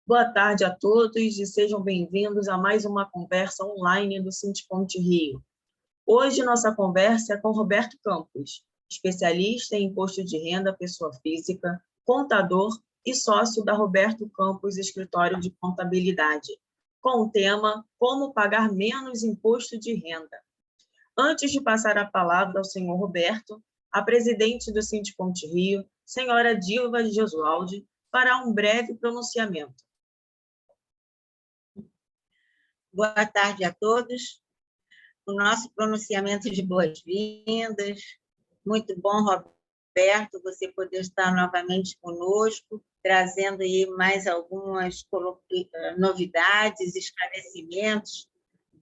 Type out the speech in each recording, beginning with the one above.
Boa tarde a todos e sejam bem-vindos a mais uma conversa online do Sindicom Rio. Hoje nossa conversa é com Roberto Campos, especialista em imposto de renda pessoa física, contador e sócio da Roberto Campos Escritório de Contabilidade, com o tema Como pagar menos imposto de renda. Antes de passar a palavra ao senhor Roberto, a presidente do Sindicom Rio, senhora Dilva Gesualdi, fará um breve pronunciamento. Boa tarde a todos. O nosso pronunciamento de boas-vindas. Muito bom, Roberto, você poder estar novamente conosco, trazendo aí mais algumas novidades, esclarecimentos,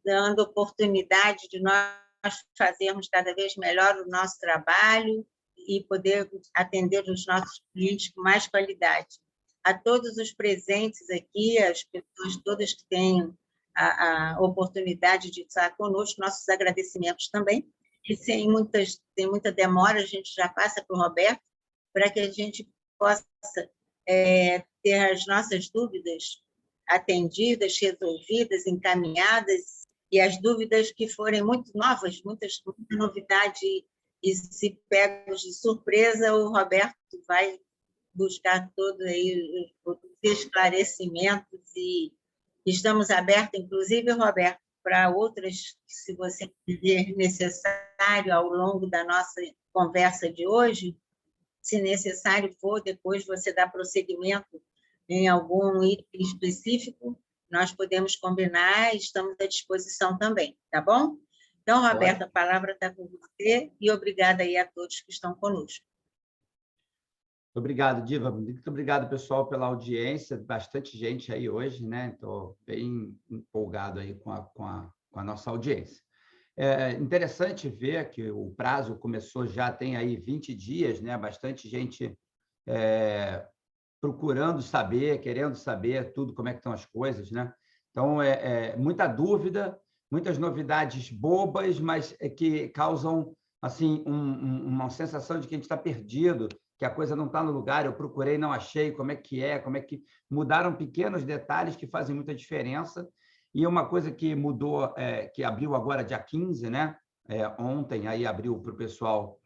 dando oportunidade de nós fazermos cada vez melhor o nosso trabalho e poder atender os nossos clientes com mais qualidade. A todos os presentes aqui, as pessoas todas que têm a oportunidade de estar conosco, nossos agradecimentos também. E sem muita demora, a gente já passa para o Roberto, para que a gente possa ter as nossas dúvidas atendidas, resolvidas, encaminhadas, e as dúvidas que forem muito novas, muita novidade, e se pegos de surpresa, o Roberto vai buscar todos os esclarecimentos e estamos abertos, inclusive, Roberto, para outras, se você quiser necessário, ao longo da nossa conversa de hoje, se necessário for, depois você dá prosseguimento em algum item específico, nós podemos combinar e estamos à disposição também, tá bom? Então, Roberto, a palavra está com você e obrigada aí a todos que estão conosco. Obrigado, Diva. Muito obrigado, pessoal, pela audiência. Bastante gente aí hoje, né? Estou bem empolgado aí com a nossa audiência. É interessante ver que o prazo começou já tem aí 20 dias, né? Bastante gente procurando saber, querendo saber tudo, como é que estão as coisas, né? Então, muita dúvida, muitas novidades bobas, mas que causam assim uma sensação de que a gente está perdido, que a coisa não está no lugar, eu procurei, não achei, como é que mudaram pequenos detalhes que fazem muita diferença. E uma coisa que mudou, que abriu agora dia 15, né? Ontem, aí abriu para o pessoal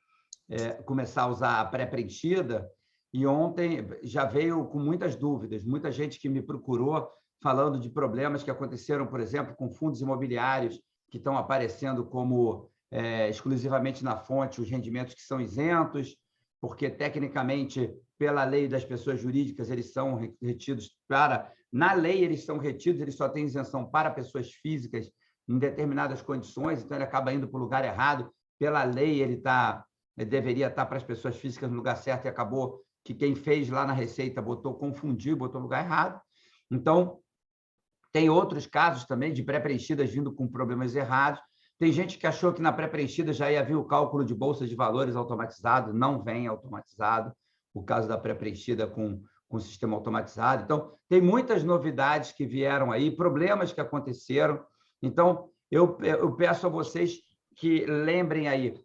começar a usar a pré-preenchida, e ontem já veio com muitas dúvidas, muita gente que me procurou falando de problemas que aconteceram, por exemplo, com fundos imobiliários que estão aparecendo como exclusivamente na fonte os rendimentos que são isentos, porque, tecnicamente, pela lei das pessoas jurídicas, eles são retidos para... Na lei, eles são retidos, eles só têm isenção para pessoas físicas em determinadas condições, então ele acaba indo para o lugar errado. Pela lei, ele deveria estar para as pessoas físicas no lugar certo, e acabou que quem fez lá na Receita confundiu, botou no lugar errado. Então, tem outros casos também de pré-preenchidas vindo com problemas errados. Tem gente que achou que na pré-preenchida já ia vir o cálculo de bolsa de valores automatizado, não vem automatizado, o caso da pré-preenchida com o sistema automatizado. Então, tem muitas novidades que vieram aí, problemas que aconteceram. Então, eu peço a vocês que lembrem aí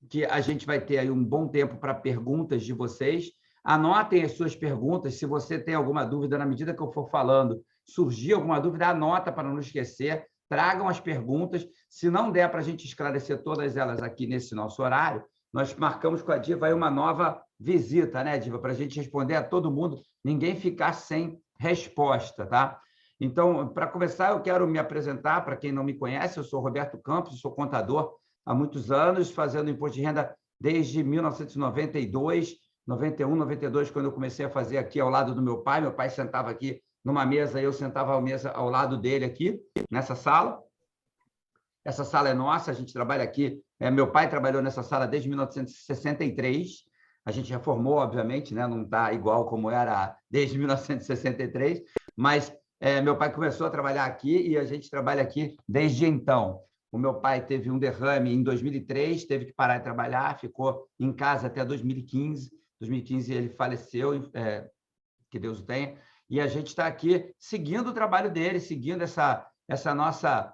que a gente vai ter aí um bom tempo para perguntas de vocês. Anotem as suas perguntas, se você tem alguma dúvida, na medida que eu for falando, surgir alguma dúvida, anota para não esquecer, tragam as perguntas. Se não der para a gente esclarecer todas elas aqui nesse nosso horário, nós marcamos com a Diva aí uma nova visita, né, Diva, para a gente responder a todo mundo, ninguém ficar sem resposta, tá? Então, para começar, eu quero me apresentar, para quem não me conhece, eu sou Roberto Campos, sou contador há muitos anos, fazendo imposto de renda desde 1992, 91, 92, quando eu comecei a fazer aqui ao lado do meu pai sentava aqui numa mesa, eu sentava à mesa ao lado dele aqui, nessa sala. Essa sala é nossa, a gente trabalha aqui. Meu pai trabalhou nessa sala desde 1963. A gente reformou, obviamente, né? Não está igual como era desde 1963, mas meu pai começou a trabalhar aqui e a gente trabalha aqui desde então. O meu pai teve um derrame em 2003, teve que parar de trabalhar, ficou em casa até 2015. Em 2015 ele faleceu, que Deus o tenha. E a gente está aqui seguindo o trabalho dele, seguindo essa nossa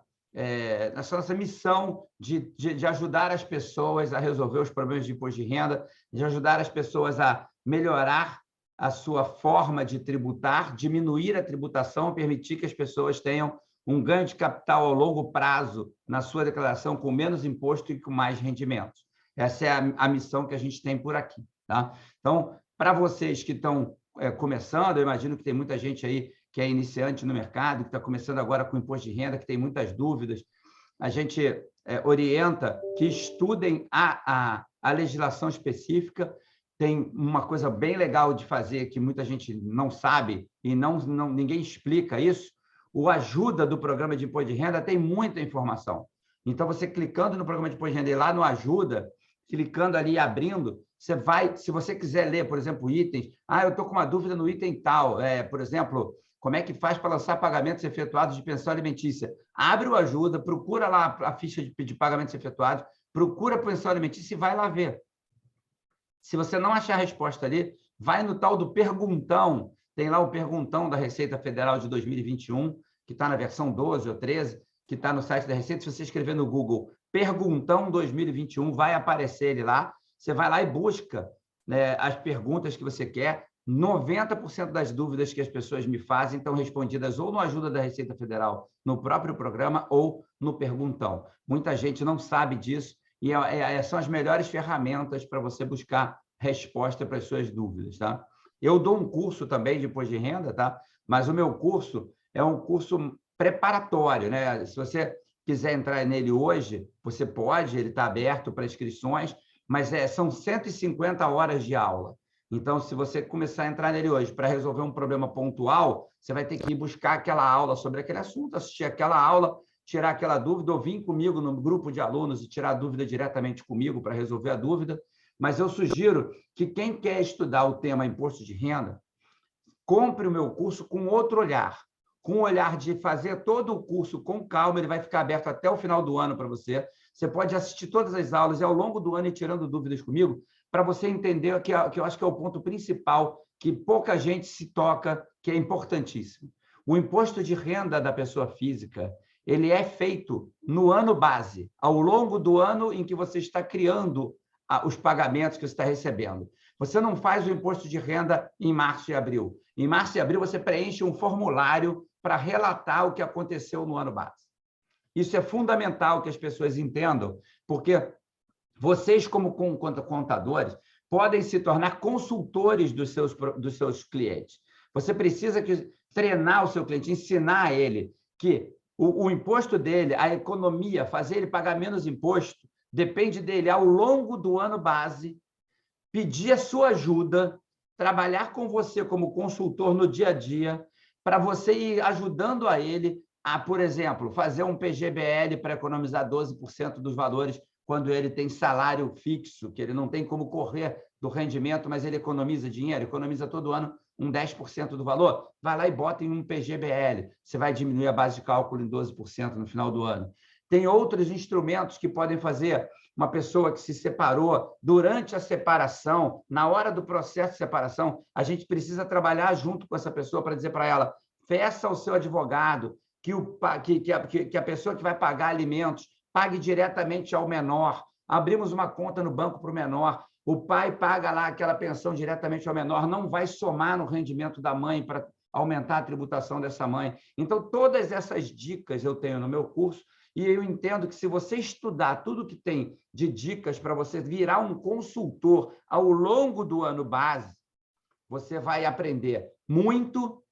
missão de ajudar as pessoas a resolver os problemas de imposto de renda, de ajudar as pessoas a melhorar a sua forma de tributar, diminuir a tributação, permitir que as pessoas tenham um ganho de capital ao longo prazo na sua declaração com menos imposto e com mais rendimentos. Essa é a missão que a gente tem por aqui. Tá? Então, para vocês que estão começando, eu imagino que tem muita gente aí que é iniciante no mercado, que está começando agora com imposto de renda, que tem muitas dúvidas, a gente orienta que estudem a legislação específica. Tem uma coisa bem legal de fazer que muita gente não sabe e ninguém explica isso. O Ajuda do Programa de Imposto de Renda tem muita informação. Então, você clicando no Programa de Imposto de Renda e lá no Ajuda, clicando ali e abrindo, você vai, se você quiser ler, por exemplo, itens, eu estou com uma dúvida no item tal, por exemplo, como é que faz para lançar pagamentos efetuados de pensão alimentícia? Abre o Ajuda, procura lá a ficha de pagamentos efetuados, procura a pensão alimentícia e vai lá ver. Se você não achar a resposta ali, vai no tal do Perguntão. Tem lá o Perguntão da Receita Federal de 2021, que está na versão 12 ou 13, que está no site da Receita. Se você escrever no Google Perguntão 2021, vai aparecer ele lá. Você vai lá e busca, né, as perguntas que você quer. 90% das dúvidas que as pessoas me fazem estão respondidas ou no Ajuda da Receita Federal, no próprio programa, ou no Perguntão. Muita gente não sabe disso e são as melhores ferramentas para você buscar resposta para as suas dúvidas. Tá? Eu dou um curso também de imposto de renda, tá? Mas o meu curso é um curso preparatório, né? Se você quiser entrar nele hoje, você pode, ele está aberto para inscrições, mas são 150 horas de aula. Então, se você começar a entrar nele hoje para resolver um problema pontual, você vai ter que ir buscar aquela aula sobre aquele assunto, assistir aquela aula, tirar aquela dúvida, ou vir comigo no grupo de alunos e tirar a dúvida diretamente comigo para resolver a dúvida. Mas eu sugiro que quem quer estudar o tema imposto de renda, compre o meu curso com outro olhar, com o olhar de fazer todo o curso com calma. Ele vai ficar aberto até o final do ano para você. Você pode assistir todas as aulas e, ao longo do ano, ir tirando dúvidas comigo, para você entender que eu acho que é o ponto principal, que pouca gente se toca, que é importantíssimo. O imposto de renda da pessoa física, ele é feito no ano base, ao longo do ano em que você está criando os pagamentos que você está recebendo. Você não faz o imposto de renda em março e abril. Em março e abril, você preenche um formulário para relatar o que aconteceu no ano base. Isso é fundamental que as pessoas entendam, porque vocês, como contadores, podem se tornar consultores dos seus clientes. Você precisa treinar o seu cliente, ensinar a ele que o imposto dele, a economia, fazer ele pagar menos imposto, depende dele ao longo do ano base, pedir a sua ajuda, trabalhar com você como consultor no dia a dia, para você ir ajudando a ele a, por exemplo, fazer um PGBL para economizar 12% dos valores quando ele tem salário fixo, que ele não tem como correr do rendimento, mas ele economiza dinheiro, economiza todo ano um 10% do valor, vai lá e bota em um PGBL. Você vai diminuir a base de cálculo em 12% no final do ano. Tem outros instrumentos que podem fazer uma pessoa que se separou durante a separação, na hora do processo de separação, a gente precisa trabalhar junto com essa pessoa para dizer para ela, peça ao seu advogado que a pessoa que vai pagar alimentos pague diretamente ao menor. Abrimos uma conta no banco para o menor. O pai paga lá aquela pensão diretamente ao menor, não vai somar no rendimento da mãe para aumentar a tributação dessa mãe. Então, todas essas dicas eu tenho no meu curso e eu entendo que se você estudar tudo que tem de dicas para você virar um consultor ao longo do ano base, você vai aprender muito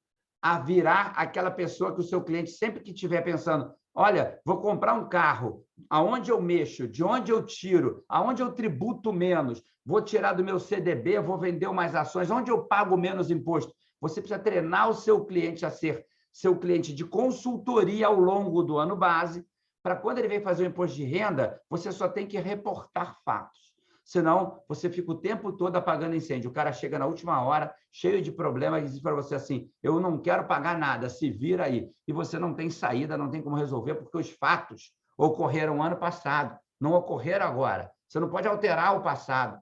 a virar aquela pessoa que o seu cliente, sempre que estiver pensando, olha, vou comprar um carro, aonde eu mexo, de onde eu tiro, aonde eu tributo menos, vou tirar do meu CDB, vou vender umas ações, onde eu pago menos imposto. Você precisa treinar o seu cliente a ser seu cliente de consultoria ao longo do ano base, para quando ele vem fazer o imposto de renda, você só tem que reportar fatos. Senão, você fica o tempo todo apagando incêndio. O cara chega na última hora, cheio de problemas, e diz para você assim, eu não quero pagar nada, se vira aí. E você não tem saída, não tem como resolver, porque os fatos ocorreram ano passado, não ocorreram agora. Você não pode alterar o passado.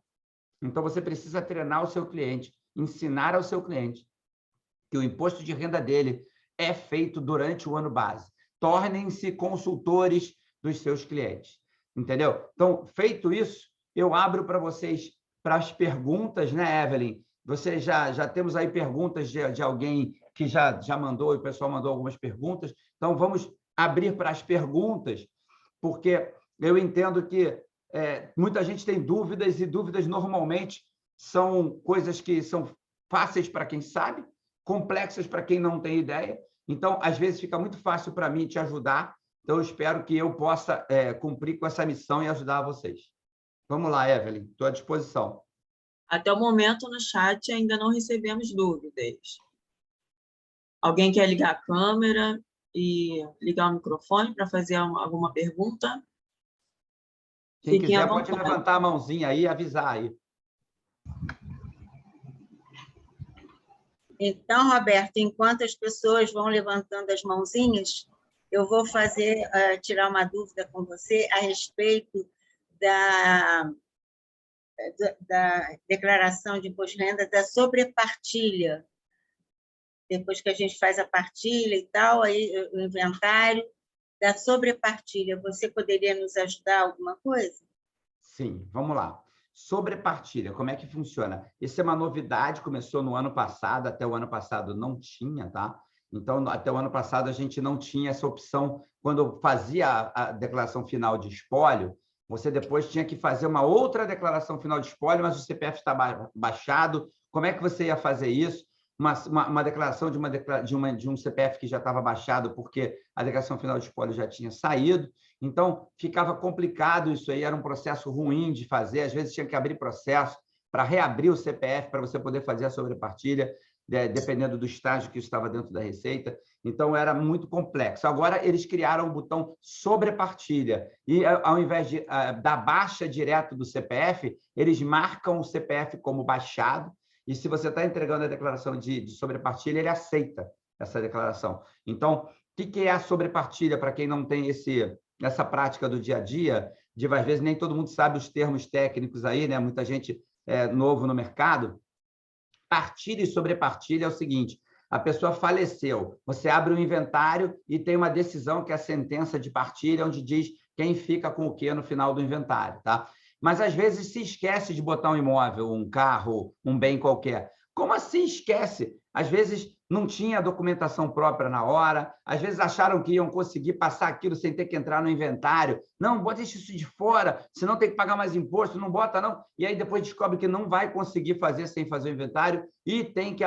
Então, você precisa treinar o seu cliente, ensinar ao seu cliente que o imposto de renda dele é feito durante o ano base. Tornem-se consultores dos seus clientes. Entendeu? Então, feito isso, eu abro para vocês, para as perguntas, né, Evelyn, Você já temos aí perguntas de alguém que já mandou, e o pessoal mandou algumas perguntas. Então, vamos abrir para as perguntas, porque eu entendo que muita gente tem dúvidas, e dúvidas normalmente são coisas que são fáceis para quem sabe, complexas para quem não tem ideia. Então, às vezes, fica muito fácil para mim te ajudar. Então, eu espero que eu possa cumprir com essa missão e ajudar vocês. Vamos lá, Evelyn, estou à disposição. Até o momento, no chat, ainda não recebemos dúvidas. Alguém quer ligar a câmera e ligar o microfone para fazer alguma pergunta? Quem quiser pode levantar a mãozinha aí e avisar aí. Então, Roberto, enquanto as pessoas vão levantando as mãozinhas, eu vou tirar uma dúvida com você a respeito da declaração de imposto de renda, da sobrepartilha. Depois que a gente faz a partilha e tal, aí o inventário da sobrepartilha. Você poderia nos ajudar alguma coisa? Sim, vamos lá. Sobrepartilha, como é que funciona? Isso é uma novidade, começou no ano passado, até o ano passado não tinha, tá? Então, até o ano passado, a gente não tinha essa opção. Quando fazia a declaração final de espólio, você depois tinha que fazer uma outra declaração final de espólio, mas o CPF está baixado. Como é que você ia fazer isso? Uma declaração de um CPF que já estava baixado, porque a declaração final de espólio já tinha saído. Então, ficava complicado isso aí, era um processo ruim de fazer. Às vezes, tinha que abrir processo para reabrir o CPF, para você poder fazer a sobrepartilha, dependendo do estágio que estava dentro da Receita. Então, era muito complexo. Agora, eles criaram o botão sobrepartilha. E, ao invés da baixa direto do CPF, eles marcam o CPF como baixado. E, se você está entregando a declaração de sobrepartilha, ele aceita essa declaração. Então, o que é a sobrepartilha, para quem não tem essa prática do dia a dia? Às vezes, nem todo mundo sabe os termos técnicos aí, né? Muita gente é novo no mercado. Partilha e sobrepartilha é o seguinte: a pessoa faleceu, você abre um inventário e tem uma decisão, que é a sentença de partilha, onde diz quem fica com o quê no final do inventário, tá? Mas, às vezes, se esquece de botar um imóvel, um carro, um bem qualquer. Como assim esquece? Às vezes, não tinha documentação própria na hora, às vezes acharam que iam conseguir passar aquilo sem ter que entrar no inventário. Não, deixa isso de fora, senão tem que pagar mais imposto, não bota não. E aí depois descobre que não vai conseguir fazer sem fazer o inventário e tem que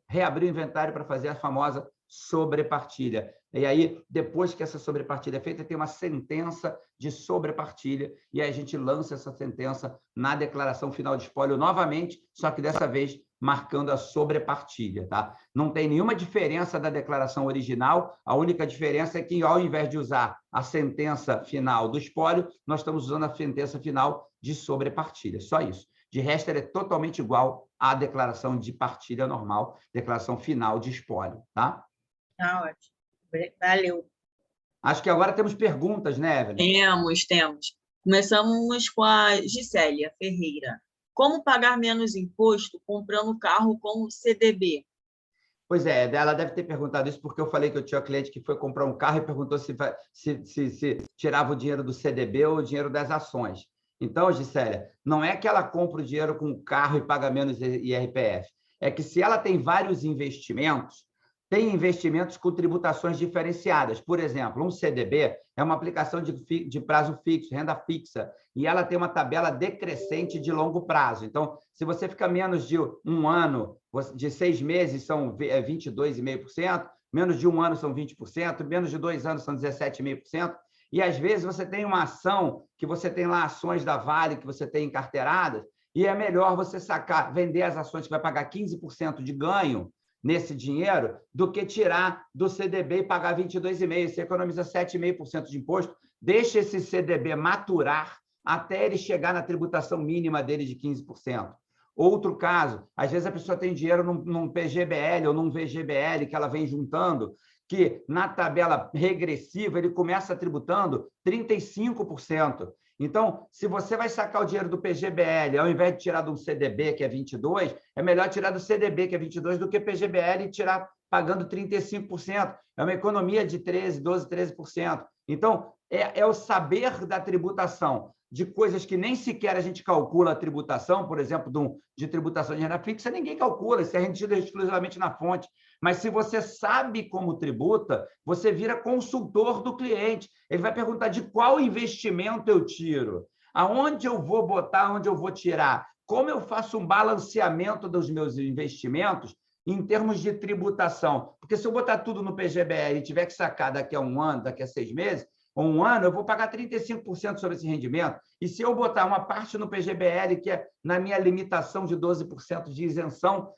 reabrir o inventário para fazer a famosa sobrepartilha. E aí, depois que essa sobrepartilha é feita, tem uma sentença de sobrepartilha, e aí a gente lança essa sentença na declaração final de espólio novamente, só que dessa vez marcando a sobrepartilha, tá? Não tem nenhuma diferença da declaração original, a única diferença é que, ao invés de usar a sentença final do espólio, nós estamos usando a sentença final de sobrepartilha, só isso. De resto, ela é totalmente igual à declaração de partilha normal, declaração final de espólio, tá? Ah, ótimo. Valeu. Acho que agora temos perguntas, né, Evelyn? Temos. Começamos com a Gisélia Ferreira. Como pagar menos imposto comprando carro com CDB? Pois é, ela deve ter perguntado isso porque eu falei que eu tinha um cliente que foi comprar um carro e perguntou se tirava o dinheiro do CDB ou o dinheiro das ações. Então, Gisélia, não é que ela compra o dinheiro com o carro e paga menos IRPF. É que, se ela tem vários investimentos, tem investimentos com tributações diferenciadas. Por exemplo, um CDB é uma aplicação de prazo fixo, renda fixa, e ela tem uma tabela decrescente de longo prazo. Então, se você fica menos de um ano, de 6 meses são 22,5%, menos de um ano são 20%, menos de 2 anos são 17,5%, e, às vezes, você tem uma ação, que você tem lá ações da Vale, que você tem encarteiradas, e é melhor você vender as ações que vai pagar 15% de ganho nesse dinheiro, do que tirar do CDB e pagar 22,5%. Você economiza 7,5% de imposto, deixa esse CDB maturar até ele chegar na tributação mínima dele de 15%. Outro caso, às vezes a pessoa tem dinheiro num PGBL ou num VGBL que ela vem juntando, que na tabela regressiva ele começa tributando 35%. Então, se você vai sacar o dinheiro do PGBL, ao invés de tirar de um CDB, que é 22, é melhor tirar do CDB, que é 22, do que PGBL e tirar pagando 35%. É uma economia de 13%, 12%, 13%. Então, é o saber da tributação de coisas que nem sequer a gente calcula a tributação, por exemplo, de tributação de renda fixa, ninguém calcula, isso é rendido exclusivamente na fonte. Mas se você sabe como tributa, você vira consultor do cliente. Ele vai perguntar de qual investimento eu tiro, aonde eu vou botar, onde eu vou tirar, como eu faço um balanceamento dos meus investimentos em termos de tributação. Porque se eu botar tudo no PGBL e tiver que sacar daqui a um ano, daqui a 6 meses, ou um ano, eu vou pagar 35% sobre esse rendimento. E se eu botar uma parte no PGBL, que é na minha limitação de 12% de isenção,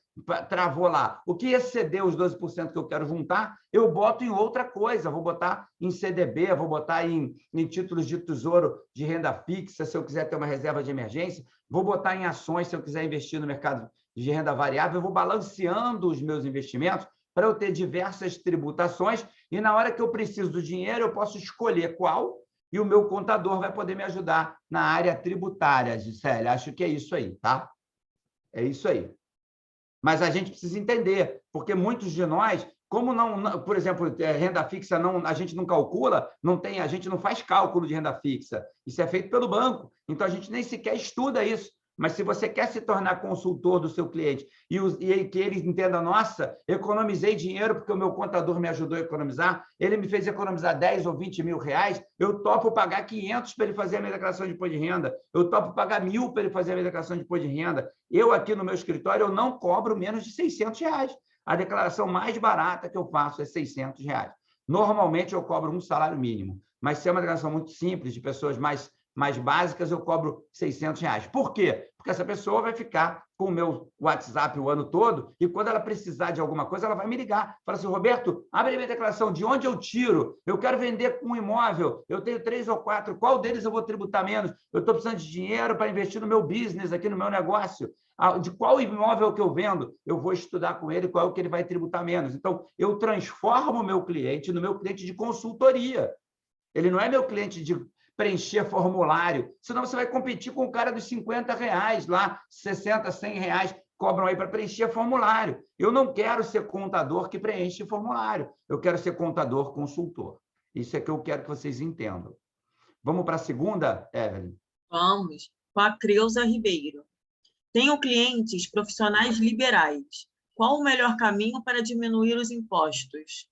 travou lá. O que exceder os 12% que eu quero juntar, eu boto em outra coisa. Vou botar em CDB, vou botar em títulos de tesouro de renda fixa, se eu quiser ter uma reserva de emergência, vou botar em ações, se eu quiser investir no mercado de renda variável, eu vou balanceando os meus investimentos para eu ter diversas tributações e na hora que eu preciso do dinheiro, eu posso escolher qual e o meu contador vai poder me ajudar na área tributária, Gisele. Acho que é isso aí, tá? É isso aí. Mas a gente precisa entender, porque muitos de nós, como não, por exemplo, renda fixa, a gente não calcula, a gente não faz cálculo de renda fixa. Isso é feito pelo banco. Então, a gente nem sequer estuda isso. Mas se você quer se tornar consultor do seu cliente e que ele entenda, nossa, economizei dinheiro porque o meu contador me ajudou a economizar, ele me fez economizar 10 ou 20 mil reais, eu topo pagar 500 para ele fazer a minha declaração de imposto de renda, eu topo pagar 1.000 para ele fazer a minha declaração de imposto de renda. Eu aqui no meu escritório, eu não cobro menos de 600 reais. A declaração mais barata que eu faço é 600 reais. Normalmente eu cobro um salário mínimo, mas se é uma declaração muito simples, de pessoas mais básicas, eu cobro 600 reais. Por quê? Porque essa pessoa vai ficar com o meu WhatsApp o ano todo e quando ela precisar de alguma coisa, ela vai me ligar. Fala assim, Roberto, abre a minha declaração, de onde eu tiro? Eu quero vender um imóvel, eu tenho 3 ou 4, qual deles eu vou tributar menos? Eu estou precisando de dinheiro para investir no meu business, aqui no meu negócio. De qual imóvel que eu vendo? Eu vou estudar com ele qual que ele vai tributar menos. Então, eu transformo o meu cliente no meu cliente de consultoria. Ele não é meu cliente de preencher formulário, senão você vai competir com o cara dos 50 reais lá, 60, 100 reais, cobram aí para preencher formulário. Eu não quero ser contador que preenche formulário, eu quero ser contador consultor. Isso é que eu quero que vocês entendam. Vamos para a segunda, Evelyn? Vamos, com a Creuza Ribeiro. Tenho clientes profissionais liberais. Qual o melhor caminho para diminuir os impostos?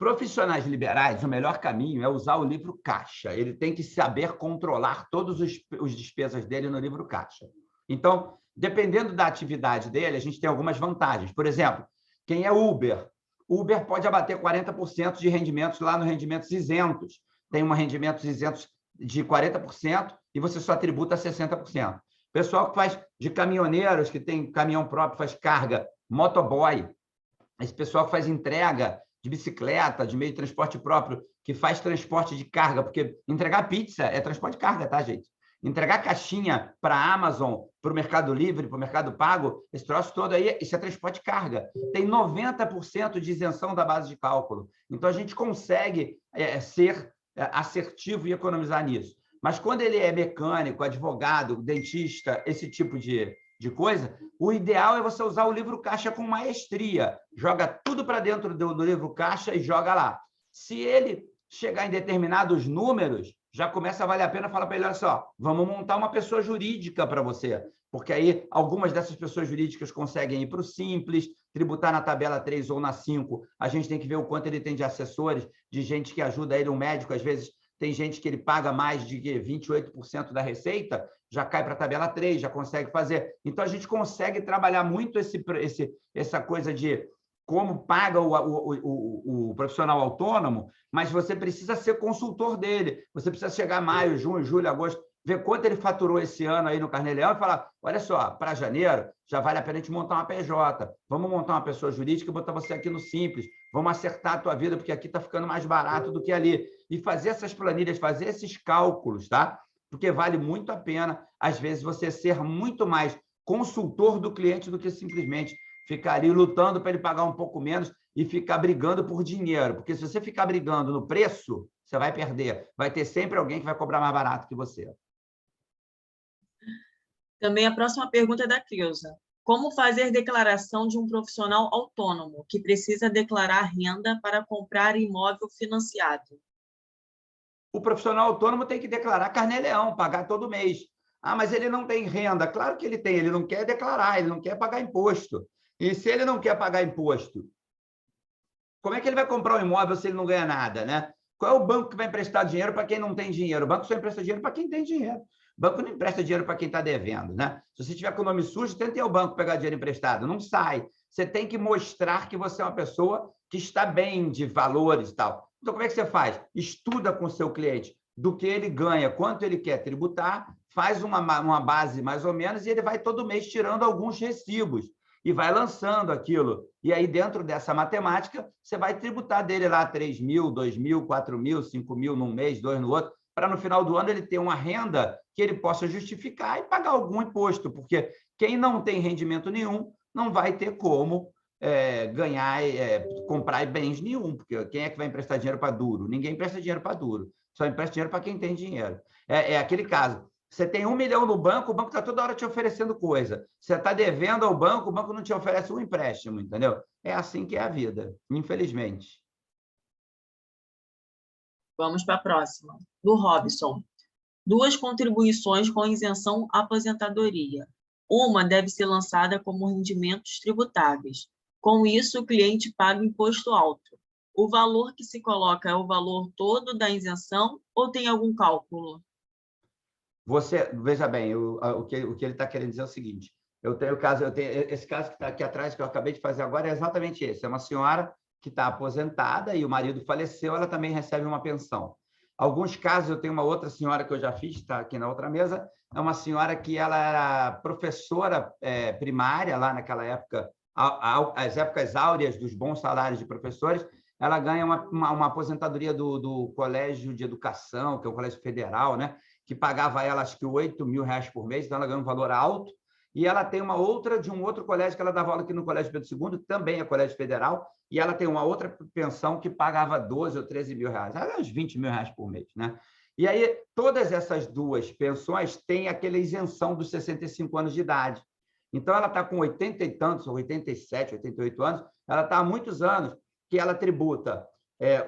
Profissionais liberais, o melhor caminho é usar o livro caixa. Ele tem que saber controlar todas as despesas dele no livro caixa. Então, dependendo da atividade dele, a gente tem algumas vantagens. Por exemplo, quem é Uber pode abater 40% de rendimentos lá no rendimentos isentos. Tem rendimentos isentos de 40% e você só tributa 60%. Pessoal que faz de caminhoneiros, que tem caminhão próprio, faz carga, motoboy. Esse pessoal que faz entrega de bicicleta, de meio de transporte próprio, que faz transporte de carga, porque entregar pizza é transporte de carga, tá, gente? Entregar caixinha para a Amazon, para o Mercado Livre, para o Mercado Pago, esse troço todo aí, isso é transporte de carga. Tem 90% de isenção da base de cálculo. Então, a gente consegue ser assertivo e economizar nisso. Mas quando ele é mecânico, advogado, dentista, esse tipo de coisa, o ideal é você usar o livro caixa com maestria. Joga tudo para dentro do livro caixa e joga lá. Se ele chegar em determinados números, já começa a valer a pena falar para ele, olha só, vamos montar uma pessoa jurídica para você, porque aí algumas dessas pessoas jurídicas conseguem ir para o Simples, tributar na tabela 3 ou na 5, a gente tem que ver o quanto ele tem de assessores, de gente que ajuda ele, um médico, às vezes tem gente que ele paga mais de 28% da receita, já cai para a tabela 3, já consegue fazer. Então, a gente consegue trabalhar muito essa coisa de como paga o profissional autônomo, mas você precisa ser consultor dele. Você precisa chegar maio, junho, julho, agosto, ver quanto ele faturou esse ano aí no Carnê-Leão e falar, olha só, para janeiro já vale a pena a gente montar uma PJ, vamos montar uma pessoa jurídica e botar você aqui no Simples, vamos acertar a tua vida, porque aqui está ficando mais barato do que ali. E fazer essas planilhas, fazer esses cálculos, tá? Porque vale muito a pena, às vezes, você ser muito mais consultor do cliente do que simplesmente ficar ali lutando para ele pagar um pouco menos e ficar brigando por dinheiro. Porque se você ficar brigando no preço, Você vai perder. Vai ter sempre alguém que vai cobrar mais barato que você. Também a próxima pergunta é da Creuza. Como fazer declaração de um profissional autônomo que precisa declarar renda para comprar imóvel financiado? O profissional autônomo tem que declarar carnê-leão, pagar todo mês. Ah, mas ele não tem renda. Claro que ele tem, ele não quer declarar, ele não quer pagar imposto. E se ele não quer pagar imposto, como é que ele vai comprar um imóvel se ele não ganha nada, né? Qual é o banco que vai emprestar dinheiro para quem não tem dinheiro? O banco só empresta dinheiro para quem tem dinheiro. O banco não empresta dinheiro para quem está devendo, né? Se você tiver com o nome sujo, tenta ir ao banco pegar dinheiro emprestado. Não sai. Você tem que mostrar que você é uma pessoa que está bem de valores e tal. Então, como é que você faz? Estuda com o seu cliente do que ele ganha, quanto ele quer tributar, faz uma base mais ou menos e ele vai todo mês tirando alguns recibos e vai lançando aquilo. E aí, dentro dessa matemática, você vai tributar dele lá 3 mil, 2 mil, 4 mil, 5 mil num mês, 2 no outro, para no final do ano ele ter uma renda que ele possa justificar e pagar algum imposto, porque quem não tem rendimento nenhum não vai ter como ganhar, comprar bens nenhum, porque quem é que vai emprestar dinheiro para duro? Ninguém empresta dinheiro para duro, só empresta dinheiro para quem tem dinheiro. É aquele caso. Você tem 1 milhão no banco, o banco está toda hora te oferecendo coisa. Você está devendo ao banco, o banco não te oferece um empréstimo, entendeu? É assim que é a vida, infelizmente. Vamos para a próxima. Do Robson. 2 contribuições com isenção aposentadoria. Uma deve ser lançada como rendimentos tributáveis. Com isso, o cliente paga imposto alto. O valor que se coloca é o valor todo da isenção ou tem algum cálculo? Veja bem, o que ele está querendo dizer é o seguinte: esse caso que está aqui atrás, que eu acabei de fazer agora, é exatamente esse. É uma senhora que está aposentada e o marido faleceu, ela também recebe uma pensão. Alguns casos, eu tenho uma outra senhora que eu já fiz, está aqui na outra mesa, é uma senhora que ela era professora primária, lá naquela época, as épocas áureas dos bons salários de professores, ela ganha uma aposentadoria do Colégio de Educação, que é um colégio federal, né? Que pagava ela, acho que R$8 mil por mês, então ela ganha um valor alto. E ela tem uma outra de um outro colégio que ela dava aula aqui no Colégio Pedro II, também é colégio federal, e ela tem uma outra pensão que pagava 12 ou 13 mil reais, uns 20 mil reais por mês, né? E aí, todas essas duas pensões têm aquela isenção dos 65 anos de idade. Então, ela está com 80 e tantos, ou 87, 88 anos, ela está há muitos anos que ela tributa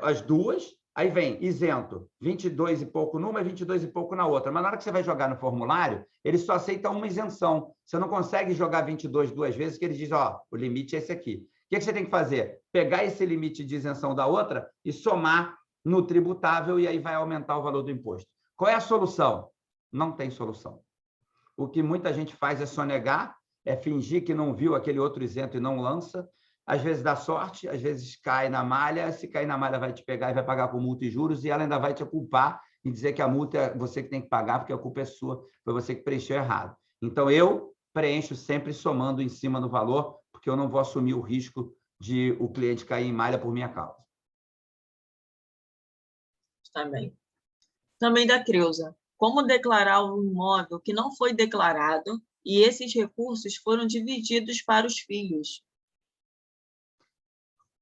as duas. Aí vem isento, 22 e pouco numa e 22 e pouco na outra. Mas na hora que você vai jogar no formulário, ele só aceita uma isenção. Você não consegue jogar 22 duas vezes, que ele diz, o limite é esse aqui. O que você tem que fazer? Pegar esse limite de isenção da outra e somar no tributável, e aí vai aumentar o valor do imposto. Qual é a solução? Não tem solução. O que muita gente faz é sonegar, é fingir que não viu aquele outro isento e não lança. Às vezes dá sorte, às vezes cai na malha. Se cair na malha, vai te pegar e vai pagar com multa e juros, e ela ainda vai te culpar e dizer que a multa é você que tem que pagar, porque a culpa é sua, foi você que preencheu errado. Então, eu preencho sempre somando em cima no valor, porque eu não vou assumir o risco de o cliente cair em malha por minha causa. Também da Creuza. Como declarar um imóvel que não foi declarado e esses recursos foram divididos para os filhos?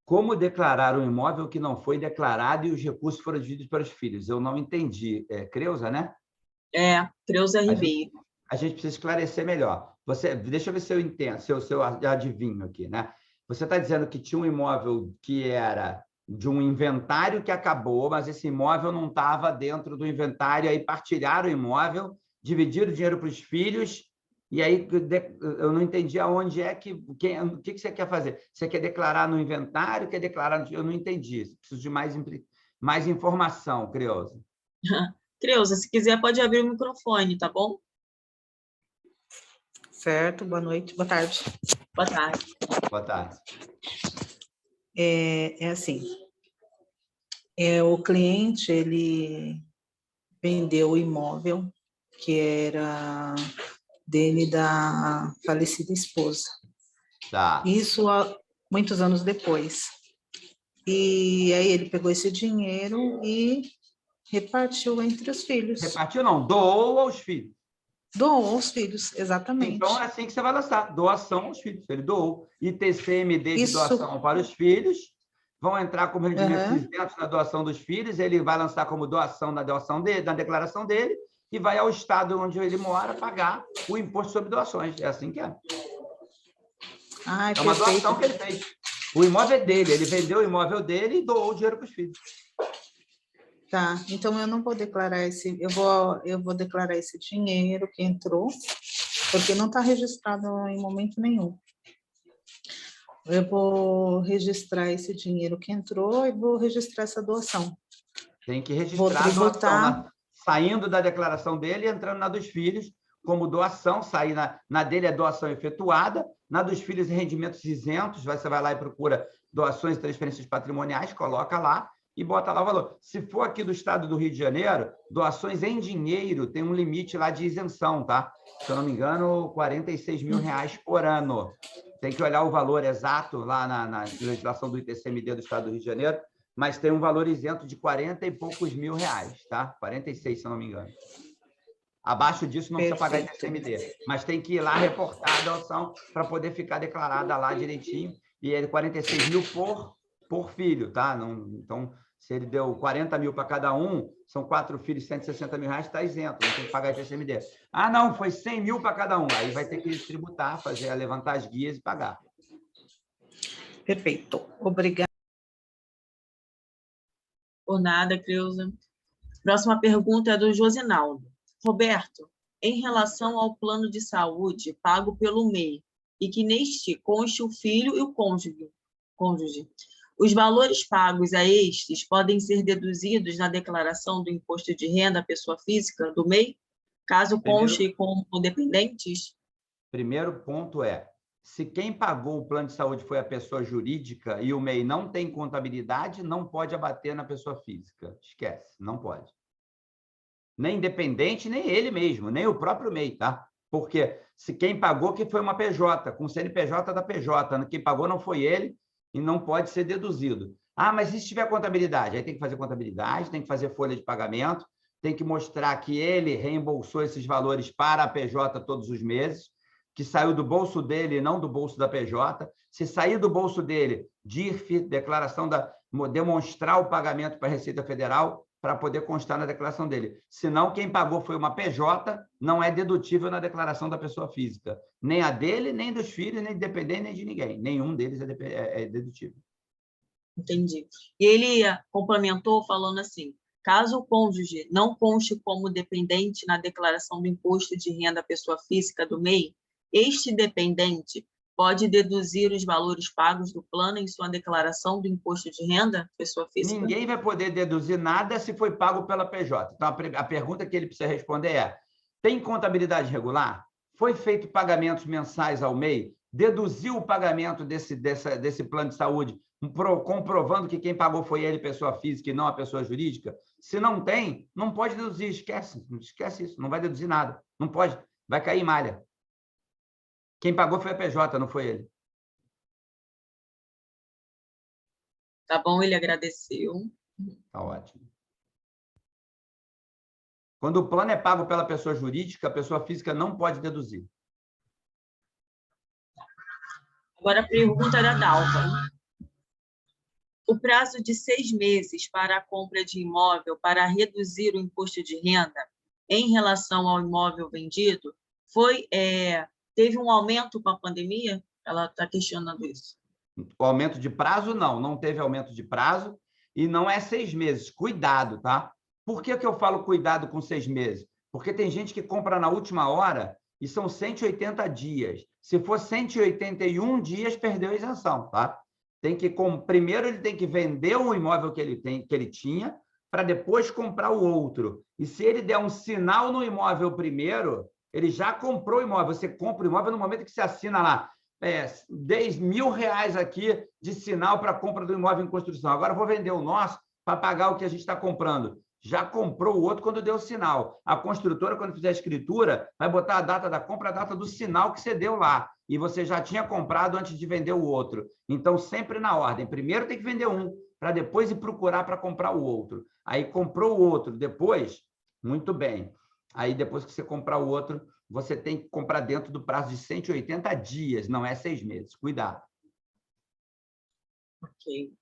Como declarar um imóvel que não foi declarado e os recursos foram divididos para os filhos? Eu não entendi. Creuza, né? Creuza Ribeiro. A gente precisa esclarecer melhor. Deixa eu ver se eu entendo, se eu adivinho aqui, né? Você está dizendo que tinha um imóvel que era de um inventário que acabou, mas esse imóvel não estava dentro do inventário, aí partilharam o imóvel, dividiram o dinheiro para os filhos, e aí eu não entendi aonde é o que você quer fazer. Você quer declarar no inventário, quer declarar... Eu não entendi. Preciso de mais informação, Creuza. Creuza, se quiser, pode abrir o microfone, tá bom? Certo, boa noite, boa tarde. Boa tarde. Boa tarde. É assim, o cliente, ele vendeu o imóvel que era dele da falecida esposa. Tá. Isso há muitos anos depois. E aí ele pegou esse dinheiro e repartiu entre os filhos. Repartiu não, doou aos filhos. Doou aos filhos, exatamente. Então, é assim que você vai lançar, doação aos filhos. Ele doou. ITCMD de Isso. doação para os filhos vão entrar como rendimentos isentos na doação dos filhos, ele vai lançar como doação na declaração dele e vai ao estado onde ele mora pagar o imposto sobre doações. É assim que é. Ai, é uma doação que ele fez. O imóvel é dele, ele vendeu o imóvel dele e doou o dinheiro para os filhos. Tá, então eu não vou declarar eu vou declarar esse dinheiro que entrou, porque não está registrado em momento nenhum. Eu vou registrar esse dinheiro que entrou e vou registrar essa doação. Tem que registrar vou tributar, a doação, saindo da declaração dele e entrando na dos filhos como doação, sair na dele é doação efetuada, na dos filhos rendimentos isentos, você vai lá e procura doações e transferências patrimoniais, coloca lá e bota lá o valor. Se for aqui do estado do Rio de Janeiro, doações em dinheiro, tem um limite lá de isenção, tá? Se eu não me engano, R$46 mil por ano. Tem que olhar o valor exato lá na legislação do ITCMD do estado do Rio de Janeiro, mas tem um valor isento de 40 e poucos mil reais, tá? 46, se eu não me engano. Abaixo disso não precisa pagar ITCMD, mas tem que ir lá reportar a doação para poder ficar declarada lá direitinho, e é 46 mil por filho, tá? Não, então, se ele deu 40 mil para cada um, são 4 filhos, 160 mil reais, está isento, não tem que pagar ITCMD. Ah, não, foi 100 mil para cada um, aí vai ter que tributar, levantar as guias e pagar. Perfeito, obrigada. Por nada, Creuza. Próxima pergunta é do Josinaldo. Roberto, em relação ao plano de saúde pago pelo MEI, e que neste conste o filho e o cônjuge, os valores pagos a estes podem ser deduzidos na declaração do imposto de renda à pessoa física do MEI, caso conste como dependentes? Primeiro ponto é, se quem pagou o plano de saúde foi a pessoa jurídica e o MEI não tem contabilidade, não pode abater na pessoa física. Esquece, não pode. Nem dependente, nem ele mesmo, nem o próprio MEI, tá? Porque se quem pagou que foi uma PJ, com CNPJ da PJ, quem pagou não foi ele e não pode ser deduzido. Ah, mas e se tiver contabilidade? Aí tem que fazer contabilidade, tem que fazer folha de pagamento, tem que mostrar que ele reembolsou esses valores para a PJ todos os meses, que saiu do bolso dele e não do bolso da PJ. Se sair do bolso dele, DIRF, declaração demonstrar o pagamento para a Receita Federal, para poder constar na declaração dele. Senão, quem pagou foi uma PJ, não é dedutível na declaração da pessoa física. Nem a dele, nem dos filhos, nem de dependente, nem de ninguém. Nenhum deles é dedutível. Entendi. E ele complementou falando assim, caso o cônjuge não conste como dependente na declaração do imposto de renda à pessoa física do MEI, este dependente pode deduzir os valores pagos do plano em sua declaração do imposto de renda, pessoa física? Ninguém vai poder deduzir nada se foi pago pela PJ. Então, a pergunta que ele precisa responder é, tem contabilidade regular? Foi feito pagamentos mensais ao MEI? Deduziu o pagamento desse plano de saúde, comprovando que quem pagou foi ele, pessoa física, e não a pessoa jurídica? Se não tem, não pode deduzir, esquece isso, não vai deduzir nada. Não pode, vai cair em malha. Quem pagou foi a PJ, não foi ele. Tá bom, ele agradeceu. Tá ótimo. Quando o plano é pago pela pessoa jurídica, a pessoa física não pode deduzir. Agora a pergunta da Dalva. O prazo de 6 meses para a compra de imóvel para reduzir o imposto de renda em relação ao imóvel vendido teve um aumento com a pandemia? Ela está questionando isso. O aumento de prazo, não teve aumento de prazo e não é 6 meses. Cuidado, tá? Por que eu falo cuidado com 6 meses? Porque tem gente que compra na última hora e são 180 dias. Se for 181 dias, perdeu a isenção, tá? Primeiro ele tem que vender o imóvel que ele tinha para depois comprar o outro. E se ele der um sinal no imóvel primeiro, ele já comprou o imóvel. Você compra o imóvel no momento que você assina lá 10 mil reais aqui de sinal para a compra do imóvel em construção. Agora eu vou vender o nosso para pagar o que a gente está comprando. Já comprou o outro quando deu o sinal. A construtora, quando fizer a escritura, vai botar a data da compra, a data do sinal que você deu lá. E você já tinha comprado antes de vender o outro. Então, sempre na ordem. Primeiro tem que vender um, para depois ir procurar para comprar o outro. Aí comprou o outro, depois, muito bem. Aí depois que você comprar o outro, você tem que comprar dentro do prazo de 180 dias, não é 6 meses. Cuidado. Ok.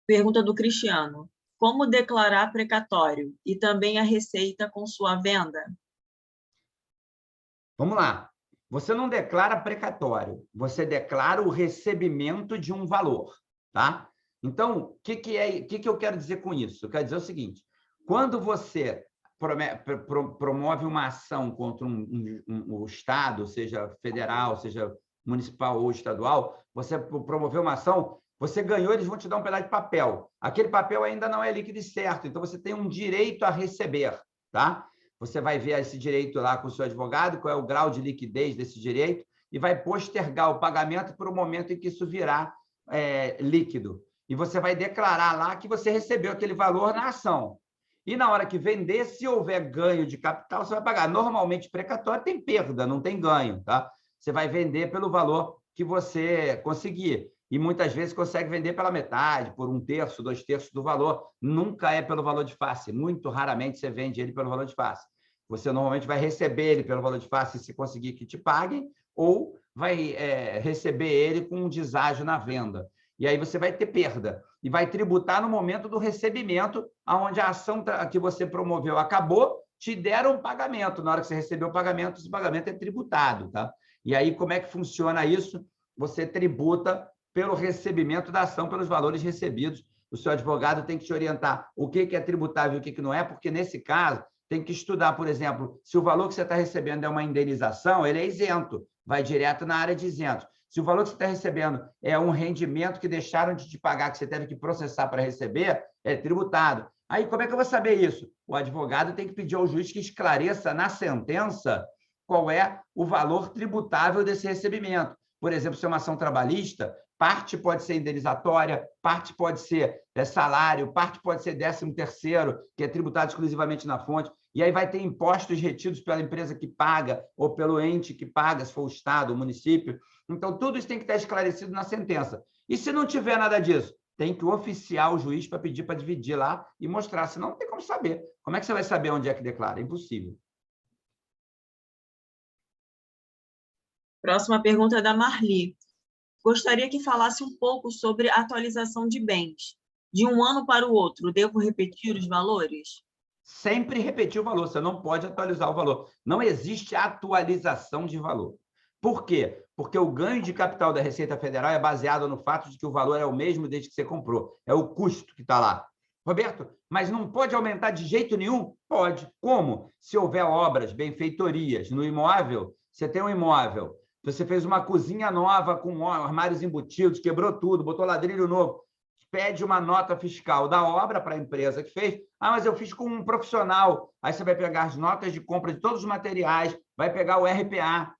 Pergunta do Cristiano. Como declarar precatório e também a receita com sua venda? Vamos lá. Você não declara precatório, você declara o recebimento de um valor, tá? Então, o que eu quero dizer com isso? Eu quero dizer o seguinte, quando você promove uma ação contra um Estado, seja federal, seja municipal ou estadual, você promoveu uma ação, você ganhou, eles vão te dar um pedaço de papel. Aquele papel ainda não é líquido e certo, então você tem um direito a receber, tá? Você vai ver esse direito lá com o seu advogado, qual é o grau de liquidez desse direito, e vai postergar o pagamento para o momento em que isso virá líquido. E você vai declarar lá que você recebeu aquele valor na ação. E na hora que vender, se houver ganho de capital, você vai pagar. Normalmente, precatório tem perda, não tem ganho, tá? Você vai vender pelo valor que você conseguir. E muitas vezes consegue vender pela metade, por 1/3, 2/3 do valor. Nunca é pelo valor de face. Muito raramente você vende ele pelo valor de face. Você normalmente vai receber ele pelo valor de face se conseguir que te paguem, ou vai receber ele com um deságio na venda. E aí você vai ter perda. E vai tributar no momento do recebimento, onde a ação que você promoveu acabou, te deram um pagamento. Na hora que você recebeu o pagamento, esse pagamento é tributado, tá? E aí, como é que funciona isso? Você tributa pelo recebimento da ação, pelos valores recebidos. O seu advogado tem que te orientar o que é tributável e o que não é, porque, nesse caso, tem que estudar, por exemplo, se o valor que você está recebendo é uma indenização, ele é isento, vai direto na área de isentos. Se o valor que você está recebendo é um rendimento que deixaram de te pagar, que você teve que processar para receber, é tributado. Aí, como é que eu vou saber isso? O advogado tem que pedir ao juiz que esclareça na sentença qual é o valor tributável desse recebimento. Por exemplo, se é uma ação trabalhista, parte pode ser indenizatória, parte pode ser salário, parte pode ser 13º, que é tributado exclusivamente na fonte, e aí vai ter impostos retidos pela empresa que paga ou pelo ente que paga, se for o Estado, o município. Então, tudo isso tem que estar esclarecido na sentença. E se não tiver nada disso, tem que oficiar o juiz para pedir para dividir lá e mostrar, senão não tem como saber. Como é que você vai saber onde é que declara? É impossível. Próxima pergunta é da Marli. Gostaria que falasse um pouco sobre a atualização de bens. De um ano para o outro, devo repetir os valores? Sempre repetir o valor, você não pode atualizar o valor. Não existe atualização de valor. Por quê? Porque o ganho de capital da Receita Federal é baseado no fato de que o valor é o mesmo desde que você comprou. É o custo que está lá. Roberto, mas não pode aumentar de jeito nenhum? Pode. Como? Se houver obras, benfeitorias no imóvel, você tem um imóvel, você fez uma cozinha nova com armários embutidos, quebrou tudo, botou ladrilho novo, pede uma nota fiscal da obra para a empresa que fez. Ah, mas eu fiz com um profissional. Aí você vai pegar as notas de compra de todos os materiais, vai pegar o RPA,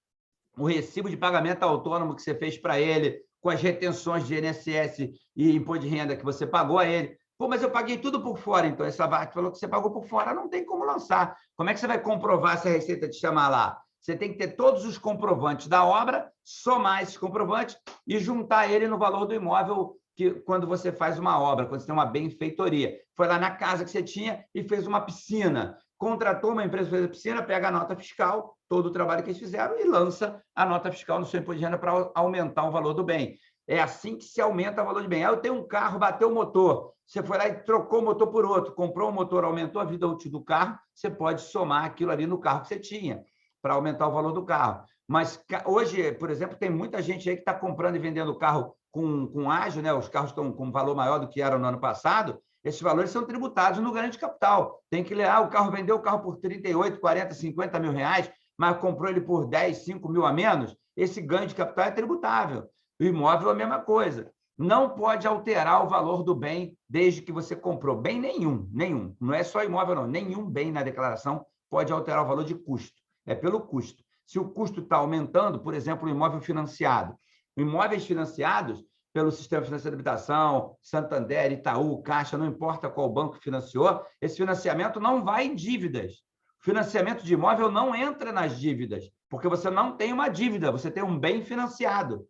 o recibo de pagamento autônomo que você fez para ele, com as retenções de INSS e imposto de renda que você pagou a ele. Pô, mas eu paguei tudo por fora, então. Essa parte falou que você pagou por fora, não tem como lançar. Como é que você vai comprovar se a Receita te chamar lá? Você tem que ter todos os comprovantes da obra, somar esses comprovantes e juntar ele no valor do imóvel que, quando você faz uma obra, quando você tem uma benfeitoria. Foi lá na casa que você tinha e fez uma piscina. Contratou uma empresa para fazer a piscina, pega a nota fiscal, todo o trabalho que eles fizeram, e lança a nota fiscal no seu imposto de renda para aumentar o valor do bem. É assim que se aumenta o valor de bem. Aí eu tenho um carro, bateu o motor, você foi lá e trocou o motor por outro, comprou um motor, aumentou a vida útil do carro, você pode somar aquilo ali no carro que você tinha, para aumentar o valor do carro. Mas hoje, por exemplo, tem muita gente aí que está comprando e vendendo carro com ágio, né? Os carros estão com um valor maior do que eram no ano passado, esses valores são tributados no ganho de capital. Tem que ler, o carro vendeu o carro por 38, 40, 50 mil reais, mas comprou ele por 10, 5 mil a menos, esse ganho de capital é tributável. O imóvel é a mesma coisa. Não pode alterar o valor do bem desde que você comprou. Bem nenhum. Não é só imóvel, não. Nenhum bem na declaração pode alterar o valor de custo. É pelo custo. Se o custo está aumentando, por exemplo, o imóvel financiado. Imóveis financiados pelo Sistema Financeiro de Habitação, Santander, Itaú, Caixa, não importa qual banco financiou, esse financiamento não vai em dívidas. O financiamento de imóvel não entra nas dívidas, porque você não tem uma dívida, você tem um bem financiado.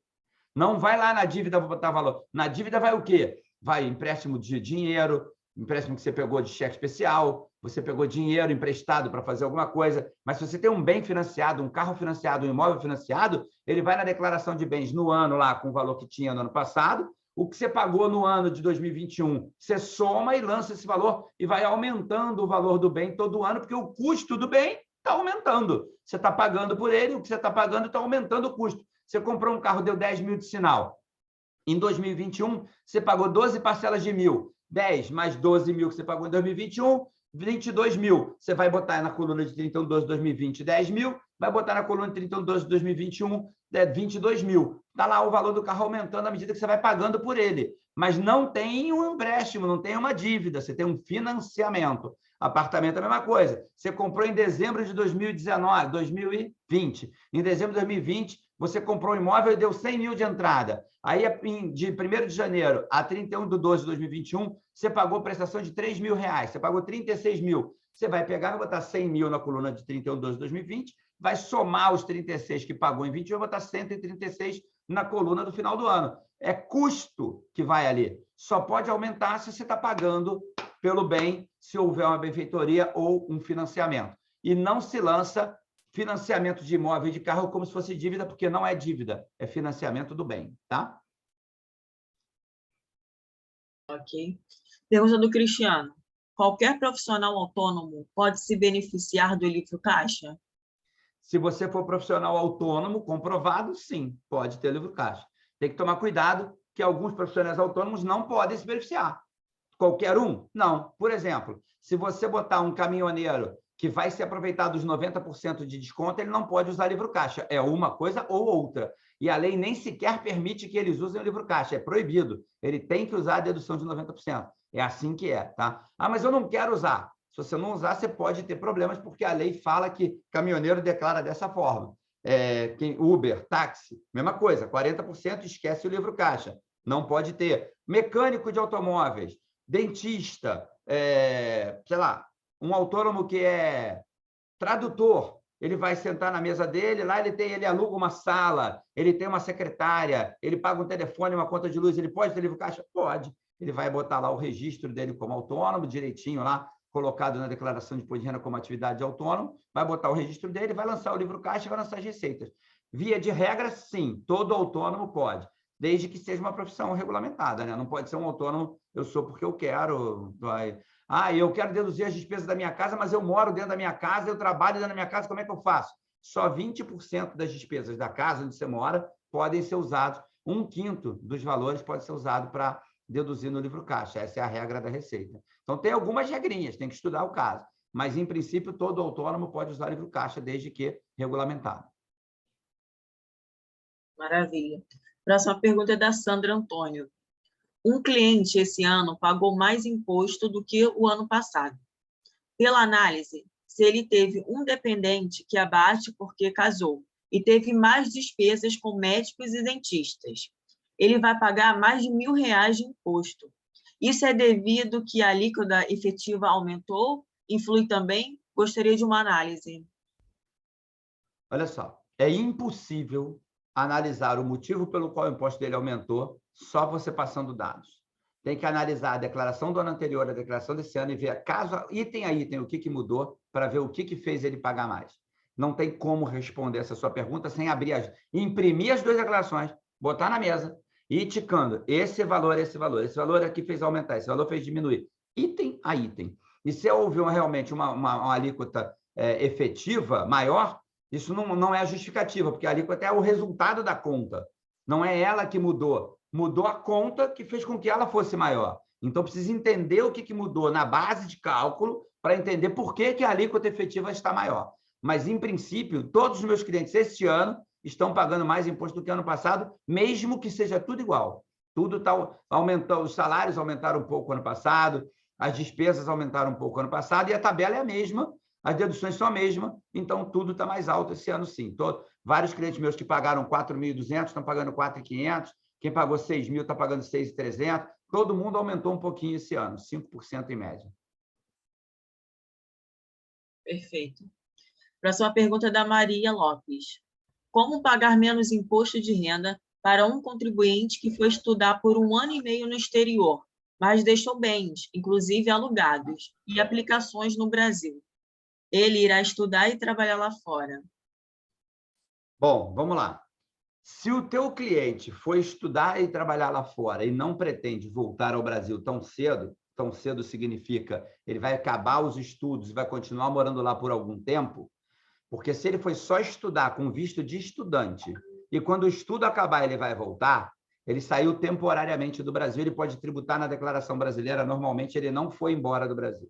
Não vai lá na dívida, vou botar valor. Na dívida vai o quê? Vai empréstimo de dinheiro, empréstimo que você pegou de cheque especial, você pegou dinheiro emprestado para fazer alguma coisa, mas se você tem um bem financiado, um carro financiado, um imóvel financiado, ele vai na declaração de bens no ano lá com o valor que tinha no ano passado, o que você pagou no ano de 2021, você soma e lança esse valor e vai aumentando o valor do bem todo ano, porque o custo do bem está aumentando. Você está pagando por ele, o que você está pagando está aumentando o custo. Você comprou um carro, deu 10 mil de sinal. Em 2021, você pagou 12 parcelas de 1.000. 10 mais 12 mil que você pagou em 2021, 22 mil. Você vai botar na coluna de 31/12 de 2020, 10 mil. Vai botar na coluna de 31/12 de 2021, 22 mil. Está lá o valor do carro aumentando à medida que você vai pagando por ele. Mas não tem um empréstimo, não tem uma dívida, você tem um financiamento. Apartamento é a mesma coisa. Você comprou em dezembro de 2020. Em dezembro de 2020, você comprou um imóvel e deu 100 mil de entrada. Aí, de 1º de janeiro a 31/12 de 2021, você pagou prestação de 3 mil reais. Você pagou 36 mil. Você vai pegar, vai botar 100 mil na coluna de 31/12 de 2020, vai somar os 36 que pagou em 21 e vai botar 136 na coluna do final do ano. É custo que vai ali. Só pode aumentar se você está pagando pelo bem, se houver uma benfeitoria ou um financiamento. E não se lança financiamento de imóvel e de carro como se fosse dívida, porque não é dívida, é financiamento do bem, tá? Ok. Pergunta do Cristiano. Qualquer profissional autônomo pode se beneficiar do livro caixa? Se você for profissional autônomo, comprovado, sim, pode ter livro caixa. Tem que tomar cuidado que alguns profissionais autônomos não podem se beneficiar. Qualquer um? Não. Por exemplo, se você botar um caminhoneiro que vai se aproveitar dos 90% de desconto, ele não pode usar livro caixa. É uma coisa ou outra. E a lei nem sequer permite que eles usem o livro caixa. É proibido. Ele tem que usar a dedução de 90%. É assim que é, tá? Ah, mas eu não quero usar. Se você não usar, você pode ter problemas, porque a lei fala que caminhoneiro declara dessa forma. Uber, táxi, mesma coisa. 40% esquece o livro caixa. Não pode ter. Mecânico de automóveis, dentista, sei lá, um autônomo que é tradutor, ele vai sentar na mesa dele, lá ele aluga uma sala, ele tem uma secretária, ele paga um telefone, uma conta de luz, ele pode ter livro caixa? Pode. Ele vai botar lá o registro dele como autônomo, direitinho lá, colocado na declaração de imposto de renda como atividade de autônomo, vai botar o registro dele, vai lançar o livro caixa e vai lançar as receitas. Via de regra, sim, todo autônomo pode, desde que seja uma profissão regulamentada, né? Não pode ser um autônomo, eu sou porque eu quero, eu quero deduzir as despesas da minha casa, mas eu moro dentro da minha casa, eu trabalho dentro da minha casa, como é que eu faço? Só 20% das despesas da casa onde você mora podem ser usados, 1/5 dos valores pode ser usado para deduzir no livro caixa. Essa é a regra da Receita. Então, tem algumas regrinhas, tem que estudar o caso. Mas, em princípio, todo autônomo pode usar livro caixa, desde que regulamentado. Maravilha. Próxima pergunta é da Sandra Antônio. Um cliente esse ano pagou mais imposto do que o ano passado. Pela análise, se ele teve um dependente que abate porque casou e teve mais despesas com médicos e dentistas, ele vai pagar mais de R$1.000 de imposto. Isso é devido que a alíquota efetiva aumentou? Influi também? Gostaria de uma análise. Olha só, é impossível analisar o motivo pelo qual o imposto dele aumentou só você passando dados. Tem que analisar a declaração do ano anterior, a declaração desse ano e ver item a item o que mudou para ver o que fez ele pagar mais. Não tem como responder essa sua pergunta sem imprimir as 2 declarações, botar na mesa e ir ticando. Esse valor aqui fez aumentar, esse valor fez diminuir. Item a item. E se houve realmente uma alíquota efetiva maior, isso não é a justificativa, porque a alíquota é o resultado da conta. Não é ela que mudou. Mudou a conta que fez com que ela fosse maior. Então, precisa entender o que mudou na base de cálculo para entender por que a alíquota efetiva está maior. Mas, em princípio, todos os meus clientes este ano estão pagando mais imposto do que ano passado, mesmo que seja tudo igual. Tudo aumentou, os salários aumentaram um pouco ano passado, as despesas aumentaram um pouco ano passado, e a tabela é a mesma, as deduções são a mesma, então tudo está mais alto esse ano, sim. Vários clientes meus que pagaram 4.200 estão pagando 4.500, quem pagou 6.000 está pagando 6.300, todo mundo aumentou um pouquinho esse ano, 5% em média. Perfeito. Próxima pergunta é da Maria Lopes. Como pagar menos imposto de renda para um contribuinte que foi estudar por 1 ano e meio no exterior, mas deixou bens, inclusive alugados, e aplicações no Brasil? Ele irá estudar e trabalhar lá fora. Bom, vamos lá. Se o teu cliente for estudar e trabalhar lá fora e não pretende voltar ao Brasil tão cedo significa ele vai acabar os estudos e vai continuar morando lá por algum tempo, porque se ele foi só estudar com visto de estudante e quando o estudo acabar ele vai voltar, ele saiu temporariamente do Brasil, ele pode tributar na declaração brasileira, normalmente ele não foi embora do Brasil.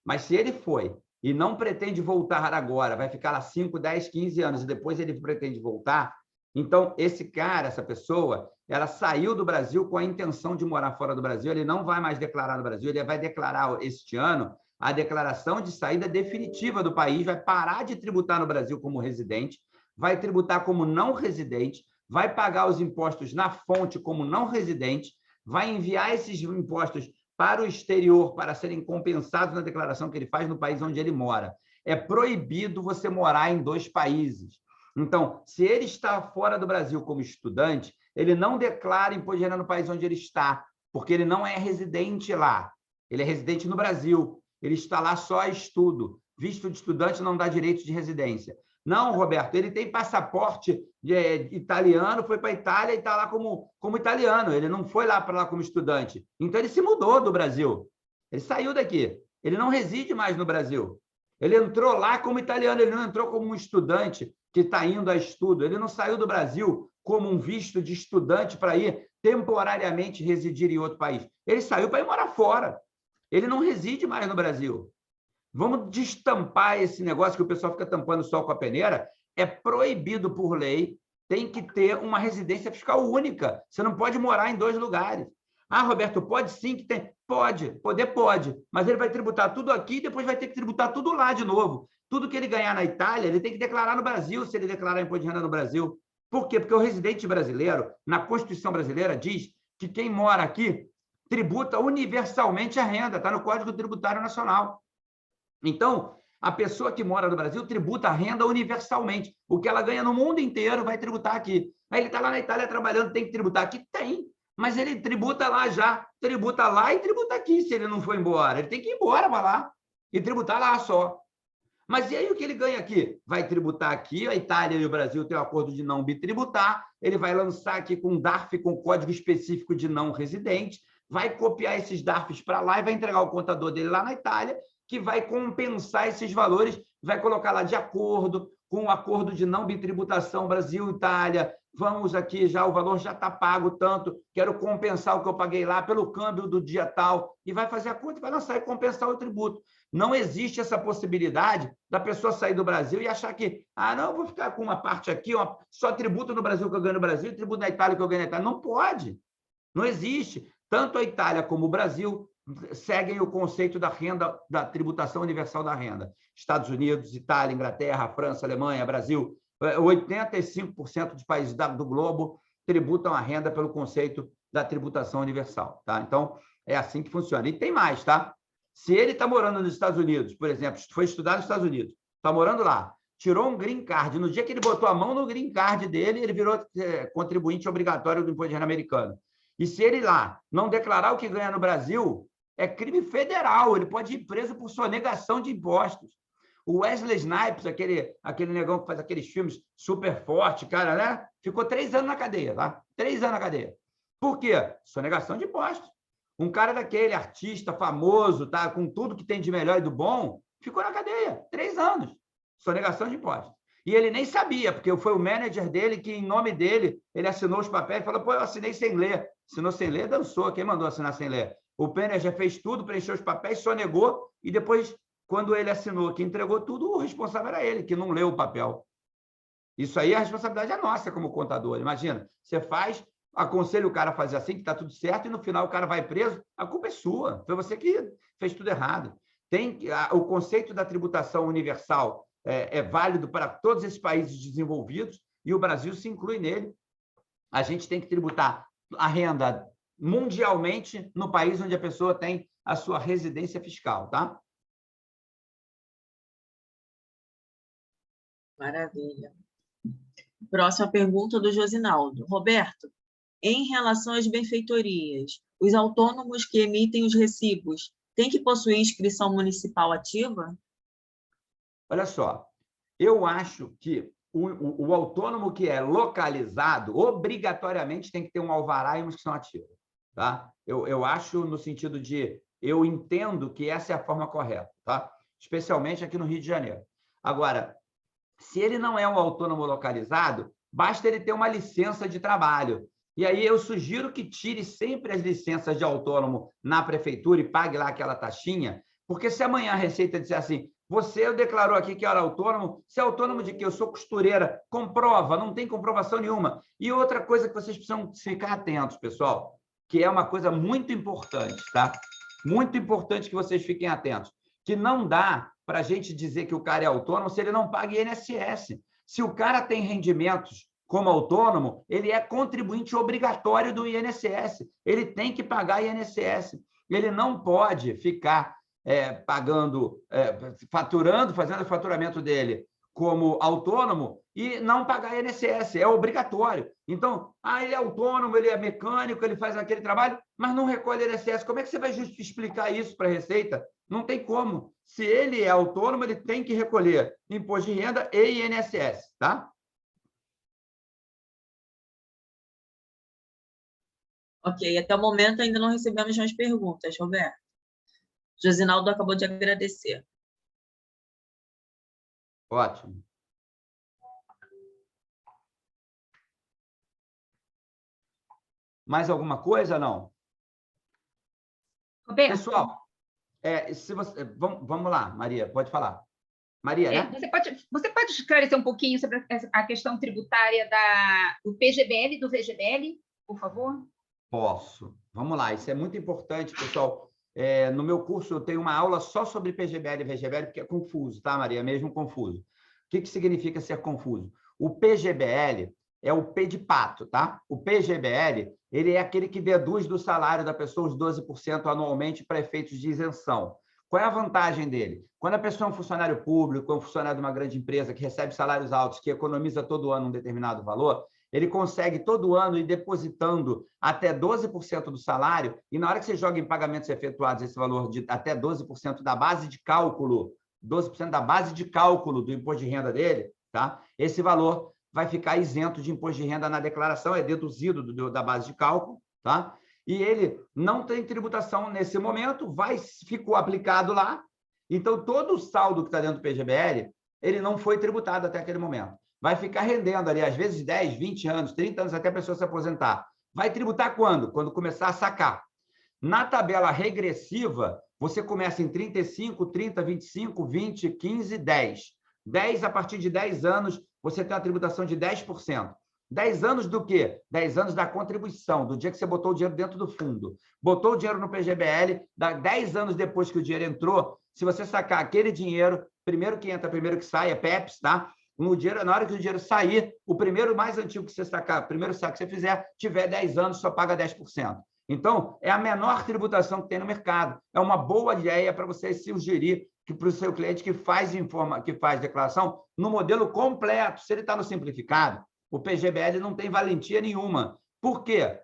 Mas se ele foi e não pretende voltar agora, vai ficar lá 5, 10, 15 anos e depois ele pretende voltar, então esse cara, essa pessoa, ela saiu do Brasil com a intenção de morar fora do Brasil, ele não vai mais declarar no Brasil, ele vai declarar este ano a declaração de saída definitiva do país, vai parar de tributar no Brasil como residente, vai tributar como não residente, vai pagar os impostos na fonte como não residente, vai enviar esses impostos para o exterior para serem compensados na declaração que ele faz no país onde ele mora. É proibido você morar em 2 países. Então, se ele está fora do Brasil como estudante, ele não declara imposto de renda no país onde ele está, porque ele não é residente lá. Ele é residente no Brasil. Ele está lá só a estudo. Visto de estudante não dá direito de residência. Não, Roberto, ele tem passaporte italiano, foi para a Itália e está lá como italiano. Ele não foi lá para lá como estudante. Então, ele se mudou do Brasil. Ele saiu daqui. Ele não reside mais no Brasil. Ele entrou lá como italiano, ele não entrou como um estudante que está indo a estudo. Ele não saiu do Brasil como um visto de estudante para ir temporariamente residir em outro país. Ele saiu para ir morar fora. Ele não reside mais no Brasil. Vamos destampar esse negócio que o pessoal fica tampando o sol com a peneira. É proibido por lei, tem que ter uma residência fiscal única. Você não pode morar em 2 lugares. Ah, Roberto, pode sim que tem. Pode, poder pode, mas ele vai tributar tudo aqui e depois vai ter que tributar tudo lá de novo. Tudo que ele ganhar na Itália, ele tem que declarar no Brasil, se ele declarar imposto de renda no Brasil. Por quê? Porque o residente brasileiro, na Constituição brasileira, diz que quem mora aqui tributa universalmente a renda, está no Código Tributário Nacional. Então, a pessoa que mora no Brasil tributa a renda universalmente. O que ela ganha no mundo inteiro vai tributar aqui. Aí ele está lá na Itália trabalhando, tem que tributar aqui? Tem. Mas ele tributa lá já. Tributa lá e tributa aqui, se ele não for embora. Ele tem que ir embora para lá e tributar lá só. Mas e aí o que ele ganha aqui? Vai tributar aqui, a Itália e o Brasil têm um acordo de não bitributar, ele vai lançar aqui com um DARF com código específico de não residente, vai copiar esses DARFs para lá e vai entregar o contador dele lá na Itália, que vai compensar esses valores, vai colocar lá de acordo com o acordo de não bitributação Brasil-Itália, vamos aqui, já o valor já está pago tanto, quero compensar o que eu paguei lá pelo câmbio do dia tal, e vai fazer a conta e vai lançar e compensar o tributo. Não existe essa possibilidade da pessoa sair do Brasil e achar que, não, vou ficar com uma parte aqui, só tributo no Brasil que eu ganho no Brasil, tributo na Itália que eu ganho na Itália. Não pode, não existe. Tanto a Itália como o Brasil seguem o conceito da renda, da tributação universal da renda. Estados Unidos, Itália, Inglaterra, França, Alemanha, Brasil, 85% dos países do globo tributam a renda pelo conceito da tributação universal. Tá? Então, é assim que funciona. E tem mais, tá? Se ele está morando nos Estados Unidos, por exemplo, foi estudar nos Estados Unidos, está morando lá, tirou um green card, no dia que ele botou a mão no green card dele, ele virou contribuinte obrigatório do imposto de renda americano. E se ele lá não declarar o que ganha no Brasil, é crime federal, ele pode ir preso por sonegação de impostos. O Wesley Snipes, aquele negão que faz aqueles filmes super forte, cara, né? Ficou 3 anos na cadeia, tá? 3 anos na cadeia. Por quê? Sonegação de impostos. Um cara daquele, artista famoso, tá? Com tudo que tem de melhor e do bom, ficou na cadeia 3 anos. Sonegação de impostos. E ele nem sabia, porque foi o manager dele que, em nome dele, ele assinou os papéis e falou, pô, eu assinei sem ler. Assinou sem ler, dançou. Quem mandou assinar sem ler? O manager fez tudo, preencheu os papéis, sonegou, e depois, quando ele assinou, que entregou tudo, o responsável era ele, que não leu o papel. Isso aí, a responsabilidade é nossa como contador. Imagina, você faz, aconselha o cara a fazer assim, que está tudo certo, e no final o cara vai preso, a culpa é sua. Foi você que fez tudo errado. O conceito da tributação universal é válido para todos esses países desenvolvidos, e o Brasil se inclui nele. A gente tem que tributar a renda mundialmente no país onde a pessoa tem a sua residência fiscal, tá? Maravilha. Próxima pergunta do Josinaldo. Roberto, em relação às benfeitorias, os autônomos que emitem os recibos têm que possuir inscrição municipal ativa? Olha só, eu acho que o autônomo que é localizado, obrigatoriamente tem que ter um alvará e uma inscrição ativa. Tá? Eu acho no sentido de... Eu entendo que essa é a forma correta, tá? Especialmente aqui no Rio de Janeiro. Agora, se ele não é um autônomo localizado, basta ele ter uma licença de trabalho. E aí eu sugiro que tire sempre as licenças de autônomo na prefeitura e pague lá aquela taxinha, porque se amanhã a Receita disser assim, você declarou aqui que era autônomo, se é autônomo de quê? Eu sou costureira, comprova, não tem comprovação nenhuma. E outra coisa que vocês precisam ficar atentos, pessoal, que é uma coisa muito importante, tá? Muito importante que vocês fiquem atentos, que não dá para a gente dizer que o cara é autônomo se ele não paga INSS. Se o cara tem rendimentos como autônomo, ele é contribuinte obrigatório do INSS. Ele tem que pagar INSS. Ele não pode ficar pagando, faturando, fazendo o faturamento dele como autônomo e não pagar INSS, é obrigatório. Então, ele é autônomo, ele é mecânico, ele faz aquele trabalho, mas não recolhe INSS. Como é que você vai explicar isso para a Receita? Não tem como. Se ele é autônomo, ele tem que recolher imposto de renda e INSS, tá? Ok, até o momento ainda não recebemos mais perguntas, Roberto. Josinaldo acabou de agradecer. Ótimo. Mais alguma coisa, não? Roberto, pessoal, vamos lá, Maria, pode falar. Maria, né? Você pode esclarecer um pouquinho sobre a questão tributária do PGBL e do VGBL, por favor? Posso. Vamos lá, isso é muito importante, pessoal. No meu curso, eu tenho uma aula só sobre PGBL e VGBL, porque é confuso, tá, Maria? É mesmo confuso. O que significa ser confuso? O PGBL é o P de pato, tá? O PGBL, ele é aquele que deduz do salário da pessoa os 12% anualmente para efeitos de isenção. Qual é a vantagem dele? Quando a pessoa é um funcionário público, é um funcionário de uma grande empresa que recebe salários altos, que economiza todo ano um determinado valor, ele consegue todo ano ir depositando até 12% do salário, e na hora que você joga em pagamentos efetuados esse valor de até 12% da base de cálculo, 12% da base de cálculo do imposto de renda dele, tá? Esse valor vai ficar isento de imposto de renda na declaração, é deduzido da base de cálculo, tá? E ele não tem tributação nesse momento, ficou aplicado lá, então todo o saldo que está dentro do PGBL, ele não foi tributado até aquele momento. Vai ficar rendendo ali, às vezes, 10, 20 anos, 30 anos, até a pessoa se aposentar. Vai tributar quando? Quando começar a sacar. Na tabela regressiva, você começa em 35, 30, 25, 20, 15, 10. 10, a partir de 10 anos, você tem uma tributação de 10%. 10 anos do quê? 10 anos da contribuição, do dia que você botou o dinheiro dentro do fundo. Botou o dinheiro no PGBL, 10 anos depois que o dinheiro entrou, se você sacar aquele dinheiro, primeiro que entra, primeiro que sai, é PEPS, tá? Na hora que o dinheiro sair, o primeiro mais antigo que você sacar, o primeiro saco que você fizer, tiver 10 anos, só paga 10%. Então, é a menor tributação que tem no mercado. É uma boa ideia para você sugerir para o seu cliente que faz declaração no modelo completo. Se ele está no simplificado, o PGBL não tem valentia nenhuma. Por quê?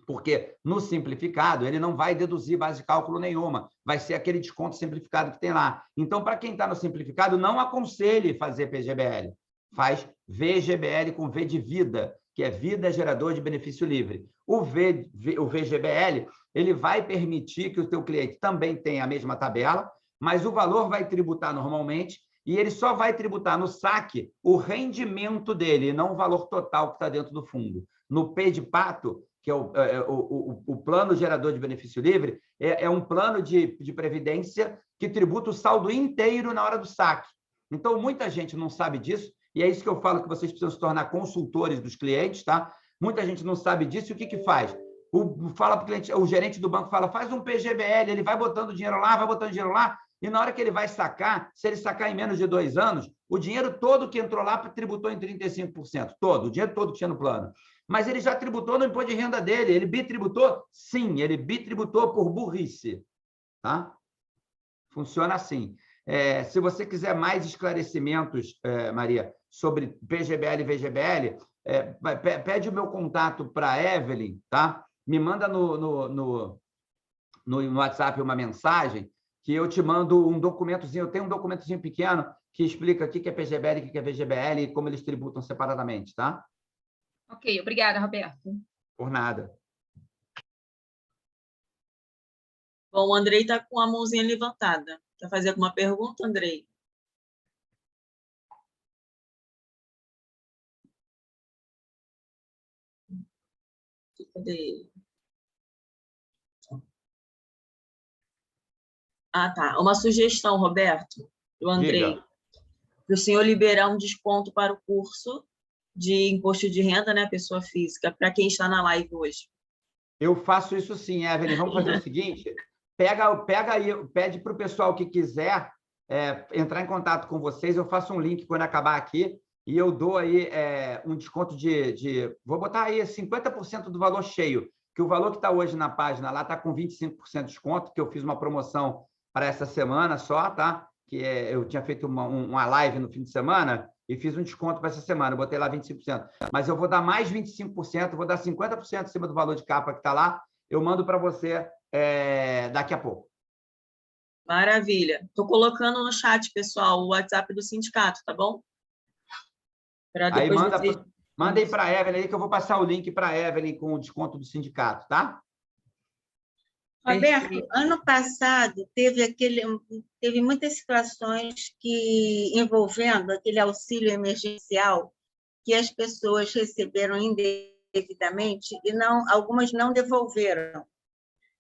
Porque no simplificado ele não vai deduzir base de cálculo nenhuma, vai ser aquele desconto simplificado que tem lá. Então, para quem está no simplificado, não aconselhe fazer PGBL, faz VGBL com V de vida, que é vida gerador de benefício livre. O VGBL, ele vai permitir que o teu cliente também tenha a mesma tabela, mas o valor vai tributar normalmente e ele só vai tributar no saque o rendimento dele, não o valor total que está dentro do fundo. No P de pato, que é o plano gerador de benefício livre, é um plano de previdência que tributa o saldo inteiro na hora do saque. Então, muita gente não sabe disso, e é isso que eu falo que vocês precisam se tornar consultores dos clientes, tá? Muita gente não sabe disso, e o que faz? Fala para o cliente, o gerente do banco fala, faz um PGBL, ele vai botando dinheiro lá, vai botando dinheiro lá, e na hora que ele vai sacar, se ele sacar em menos de 2 anos, o dinheiro todo que entrou lá tributou em 35%, todo, o dinheiro todo que tinha no plano. Mas ele já tributou no imposto de renda dele. Ele bitributou? Sim, ele bitributou por burrice. Tá? Funciona assim. Se você quiser mais esclarecimentos, Maria, sobre PGBL e VGBL, pede o meu contato para a Evelyn, tá? Me manda no WhatsApp uma mensagem que eu te mando um documentozinho. Eu tenho um documentozinho pequeno que explica o que é PGBL, o que é VGBL e como eles tributam separadamente, tá? Ok, obrigada, Roberto. Por nada. Bom, o Andrei está com a mãozinha levantada. Quer fazer alguma pergunta, Andrei? Cadê ele? Ah, tá. Uma sugestão, Roberto, do Andrei, Diga. para o senhor liberar um desconto para o curso de imposto de renda, né, pessoa física, para quem está na live hoje. Eu faço isso sim, Evelyn. Vamos fazer o seguinte: pega aí, pede para o pessoal que quiser entrar em contato com vocês. Eu faço um link quando acabar aqui e eu dou aí um desconto vou botar aí 50% do valor cheio, que o valor que está hoje na página lá está com 25% de desconto, que eu fiz uma promoção para essa semana só, tá? Eu tinha feito uma live no fim de semana e fiz um desconto para essa semana, eu botei lá 25%. Mas eu vou dar mais 25%, vou dar 50% em cima do valor de capa que está lá, eu mando para você daqui a pouco. Maravilha. Estou colocando no chat, pessoal, o WhatsApp do sindicato, tá bom? Aí manda aí para a Evelyn aí, que eu vou passar o link para a Evelyn com o desconto do sindicato, tá? Roberto, ano passado teve muitas situações envolvendo aquele auxílio emergencial que as pessoas receberam indevidamente e algumas não devolveram.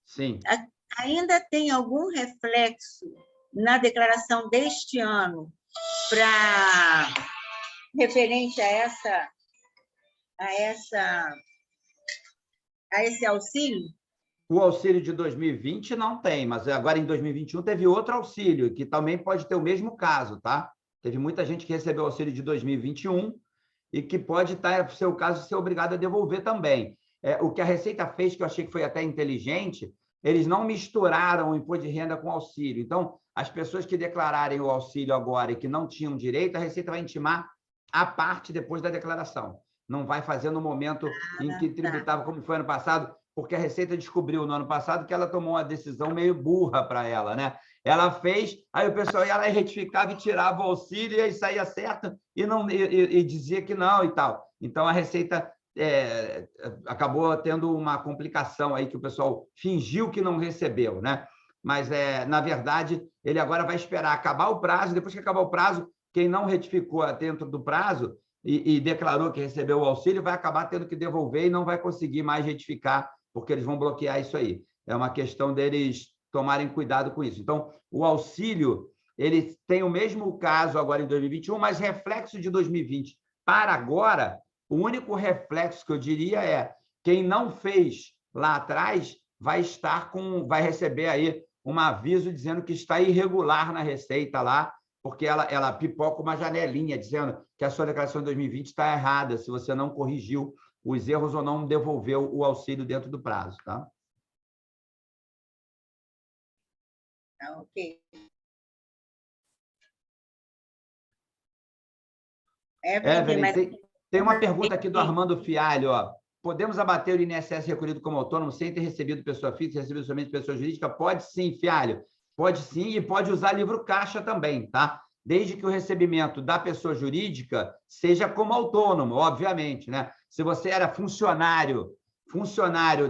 Sim. Ainda tem algum reflexo na declaração deste ano referente a esse auxílio? O auxílio de 2020 não tem, mas agora em 2021 teve outro auxílio, que também pode ter o mesmo caso, tá? Teve muita gente que recebeu o auxílio de 2021 e que pode ser o caso de ser obrigado a devolver também. O que a Receita fez, que eu achei que foi até inteligente, eles não misturaram o imposto de renda com o auxílio. Então, as pessoas que declararem o auxílio agora e que não tinham direito, a Receita vai intimar a parte depois da declaração. Não vai fazer no momento em que tributava, como foi ano passado, porque a Receita descobriu no ano passado que ela tomou uma decisão meio burra para ela, né? Ela fez, aí o pessoal ia lá e retificava e tirava o auxílio, e aí saía certo e dizia que não e tal. Então, a Receita acabou tendo uma complicação aí que o pessoal fingiu que não recebeu, né? Mas, na verdade, ele agora vai esperar acabar o prazo, depois que acabar o prazo, quem não retificou dentro do prazo e declarou que recebeu o auxílio vai acabar tendo que devolver e não vai conseguir mais retificar, porque eles vão bloquear isso aí. É uma questão deles tomarem cuidado com isso. Então, o auxílio, ele tem o mesmo caso agora em 2021, mas reflexo de 2020 para agora, o único reflexo que eu diria quem não fez lá atrás vai receber aí um aviso dizendo que está irregular na Receita lá, porque ela pipoca uma janelinha dizendo que a sua declaração de 2020 está errada, se você não corrigiu os erros ou não devolveu o auxílio dentro do prazo, tá? Ok. Evelyn, tem uma pergunta aqui do Armando Fialho, ó. Podemos abater o INSS recolhido como autônomo sem ter recebido pessoa física, recebido somente pessoa jurídica? Pode sim, Fialho. Pode sim, e pode usar livro caixa também, tá? Desde que o recebimento da pessoa jurídica seja como autônomo, obviamente, né? Se você era funcionário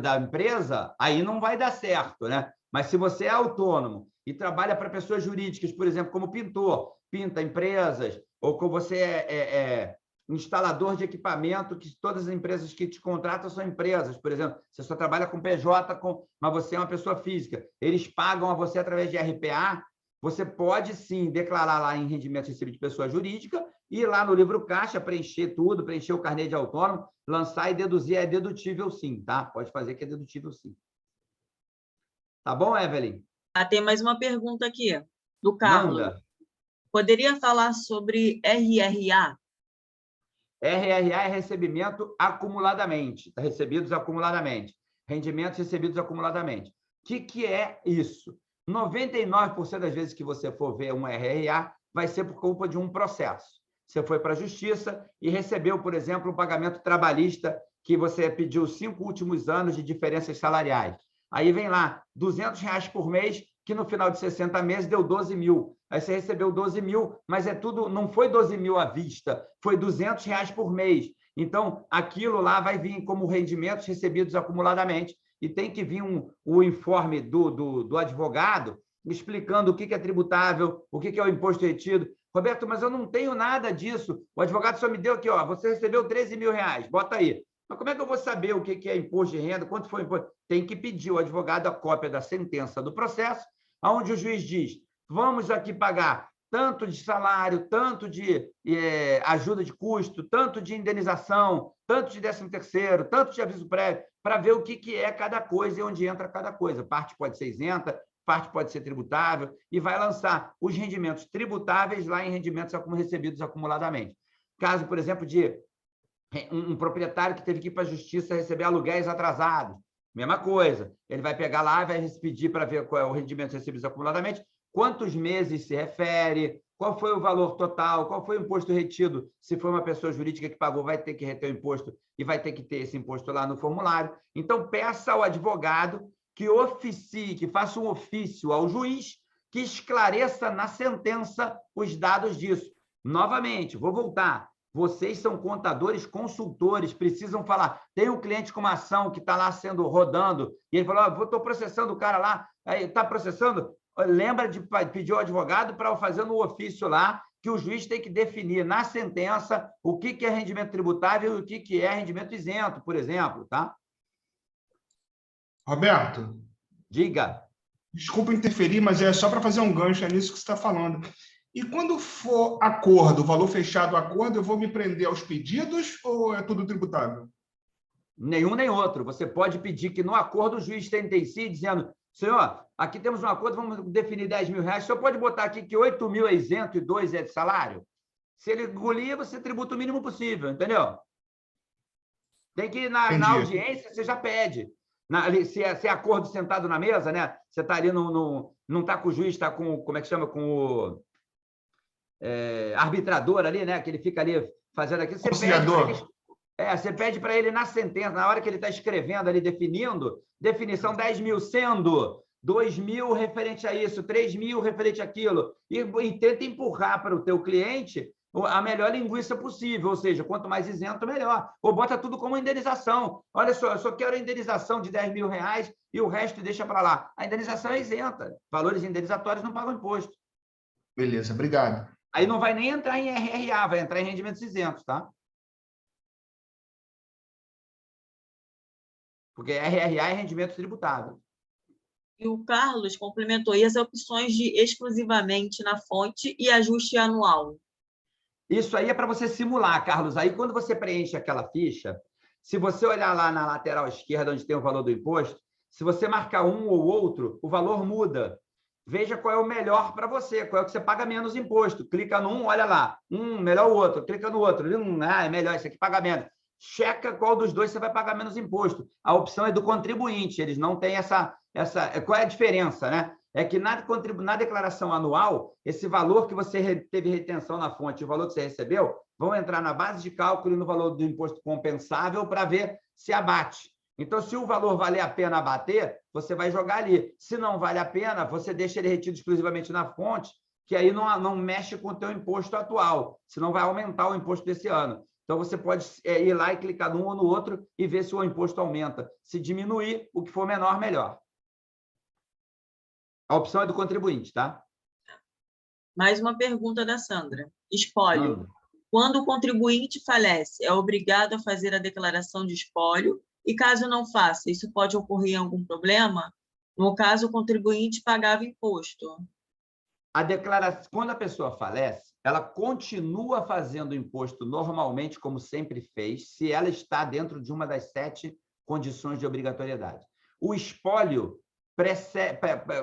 da empresa, aí não vai dar certo, né? Mas se você é autônomo e trabalha para pessoas jurídicas, por exemplo, como pintor, pinta empresas, ou como você é instalador de equipamento, que todas as empresas que te contratam são empresas, por exemplo, você só trabalha com PJ, mas você é uma pessoa física, eles pagam a você através de RPA, você pode sim declarar lá em rendimento recebido de pessoa jurídica, ir lá no livro caixa, preencher tudo, preencher o carnê de autônomo, lançar e deduzir, é dedutível sim, tá? Pode fazer que é dedutível sim. Tá bom, Evelyn? Tem mais uma pergunta aqui, do Carlos. Manda. Poderia falar sobre RRA? RRA é recebimento acumuladamente, tá? Recebidos acumuladamente. Rendimentos recebidos acumuladamente. O que é isso? 99% das vezes que você for ver um RRA vai ser por culpa de um processo. Você foi para a justiça e recebeu, por exemplo, um pagamento trabalhista que você pediu 5 últimos anos de diferenças salariais. Aí vem lá, R$ 200 por mês que no final de 60 meses deu 12 mil. Aí você recebeu 12 mil, mas não foi 12 mil à vista, foi R$200 por mês. Então, aquilo lá vai vir como rendimentos recebidos acumuladamente e tem que vir o informe do advogado explicando o que é tributável, o que é o imposto retido. Roberto, mas eu não tenho nada disso. O advogado só me deu aqui, ó, você recebeu 13 mil reais, bota aí. Mas como é que eu vou saber o que é imposto de renda, quanto foi o imposto? Tem que pedir ao advogado a cópia da sentença do processo, onde o juiz diz, vamos aqui pagar tanto de salário, tanto de ajuda de custo, tanto de indenização, tanto de 13º, tanto de aviso prévio, para ver o que é cada coisa e onde entra cada coisa. Parte pode ser isenta, parte pode ser tributável, e vai lançar os rendimentos tributáveis lá em rendimentos recebidos acumuladamente. Caso, por exemplo, de um proprietário que teve que ir para a justiça receber aluguéis atrasados, mesma coisa. Ele vai pegar lá e vai pedir para ver qual é o rendimento recebido acumuladamente, quantos meses se refere, qual foi o valor total, qual foi o imposto retido. Se for uma pessoa jurídica que pagou, vai ter que reter o imposto e vai ter que ter esse imposto lá no formulário. Então, peça ao advogado que oficie, que faça um ofício ao juiz que esclareça na sentença os dados disso. Novamente, vou voltar. Vocês são contadores, consultores, precisam falar. Tem um cliente com uma ação que está lá rodando, e ele falou, estou processando o cara lá, está processando? Lembra de pedir ao advogado para fazer no ofício lá, que o juiz tem que definir na sentença o que é rendimento tributável e o que é rendimento isento, por exemplo, tá? Roberto. Diga. Desculpa interferir, mas é só para fazer um gancho nisso que você está falando. E quando for acordo, valor fechado acordo, eu vou me prender aos pedidos ou é tudo tributável? Nenhum nem outro. Você pode pedir que no acordo o juiz sentencie dizendo, senhor, aqui temos um acordo, vamos definir 10 mil reais, o senhor pode botar aqui que 8 mil é isento e 2 é de salário? Se ele engolir, você tributa o mínimo possível, entendeu? Tem que ir na audiência, você já pede. Se é acordo sentado na mesa, né? Você está ali, não está com o juiz, está com, como é que chama, com o arbitrador ali, né? Que ele fica ali fazendo aquilo. Você pede para ele na sentença, na hora que ele está escrevendo ali, definindo, definição 10 mil, sendo 2 mil referente a isso, 3 mil referente àquilo, e tenta empurrar para o teu cliente a melhor linguiça possível, ou seja, quanto mais isento, melhor. Ou bota tudo como indenização. Olha só, eu só quero a indenização de 10 mil reais e o resto deixa para lá. A indenização é isenta. Valores indenizatórios não pagam imposto. Beleza, obrigado. Aí não vai nem entrar em RRA, vai entrar em rendimentos isentos, tá? Porque RRA é rendimento tributável. E o Carlos complementou aí as opções de exclusivamente na fonte e ajuste anual. Isso aí é para você simular, Carlos. Aí, quando você preenche aquela ficha, se você olhar lá na lateral esquerda, onde tem o valor do imposto, se você marcar um ou outro, o valor muda. Veja qual é o melhor para você, qual é o que você paga menos imposto. Clica num, olha lá, melhor o outro. Clica no outro, é melhor, esse aqui paga menos. Checa qual dos dois você vai pagar menos imposto. A opção é do contribuinte, eles não têm essa... Qual é a diferença, né? É que na declaração anual, esse valor que você teve retenção na fonte e o valor que você recebeu vão entrar na base de cálculo e no valor do imposto compensável para ver se abate. Então, se o valor valer a pena abater, você vai jogar ali. Se não vale a pena, você deixa ele retido exclusivamente na fonte, que aí não mexe com o teu imposto atual, senão vai aumentar o imposto desse ano. Então, você pode ir lá e clicar num ou no outro e ver se o imposto aumenta. Se diminuir, o que for menor, melhor. A opção é do contribuinte, tá? Mais uma pergunta da Sandra. Espólio. Quando o contribuinte falece, é obrigado a fazer a declaração de espólio? E caso não faça, isso pode ocorrer algum problema? No caso, o contribuinte pagava imposto. Quando a pessoa falece, ela continua fazendo imposto normalmente, como sempre fez, se ela está dentro de uma das 7 condições de obrigatoriedade. O espólio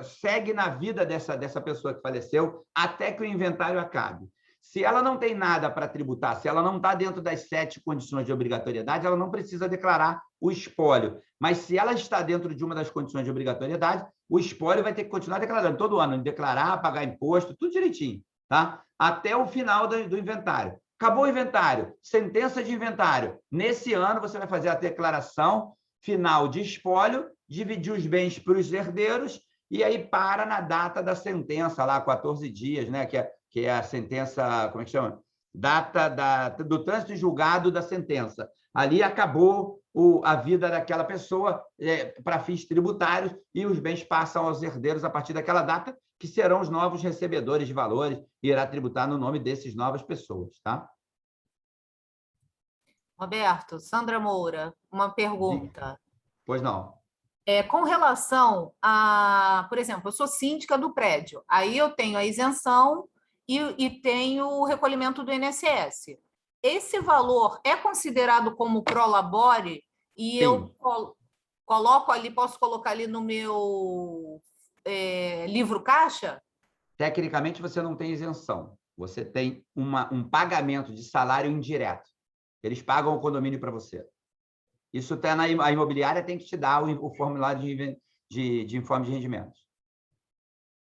segue na vida dessa pessoa que faleceu até que o inventário acabe. Se ela não tem nada para tributar, se ela não está dentro das 7 condições de obrigatoriedade, ela não precisa declarar o espólio. Mas se ela está dentro de uma das condições de obrigatoriedade, o espólio vai ter que continuar declarando todo ano, declarar, pagar imposto, tudo direitinho, tá? Até o final do inventário. Acabou o inventário, sentença de inventário. Nesse ano, você vai fazer a declaração final de espólio, dividir os bens para os herdeiros e aí para na data da sentença, lá, 14 dias, né? Que é a sentença, como é que chama? Data do trânsito julgado da sentença. Ali acabou a vida daquela pessoa para fins tributários e os bens passam aos herdeiros a partir daquela data, que serão os novos recebedores de valores e irá tributar no nome desses novas pessoas, tá? Roberto, Sandra Moura, uma pergunta. Pois não. Com relação a, por exemplo, eu sou síndica do prédio, aí eu tenho a isenção e tenho o recolhimento do INSS. Esse valor é considerado como prolabore e Sim. eu coloco ali, posso colocar ali no meu livro caixa? Tecnicamente, você não tem isenção. Você tem um pagamento de salário indireto. Eles pagam o condomínio para você. Isso tá a imobiliária tem que te dar o formulário de informe de rendimentos.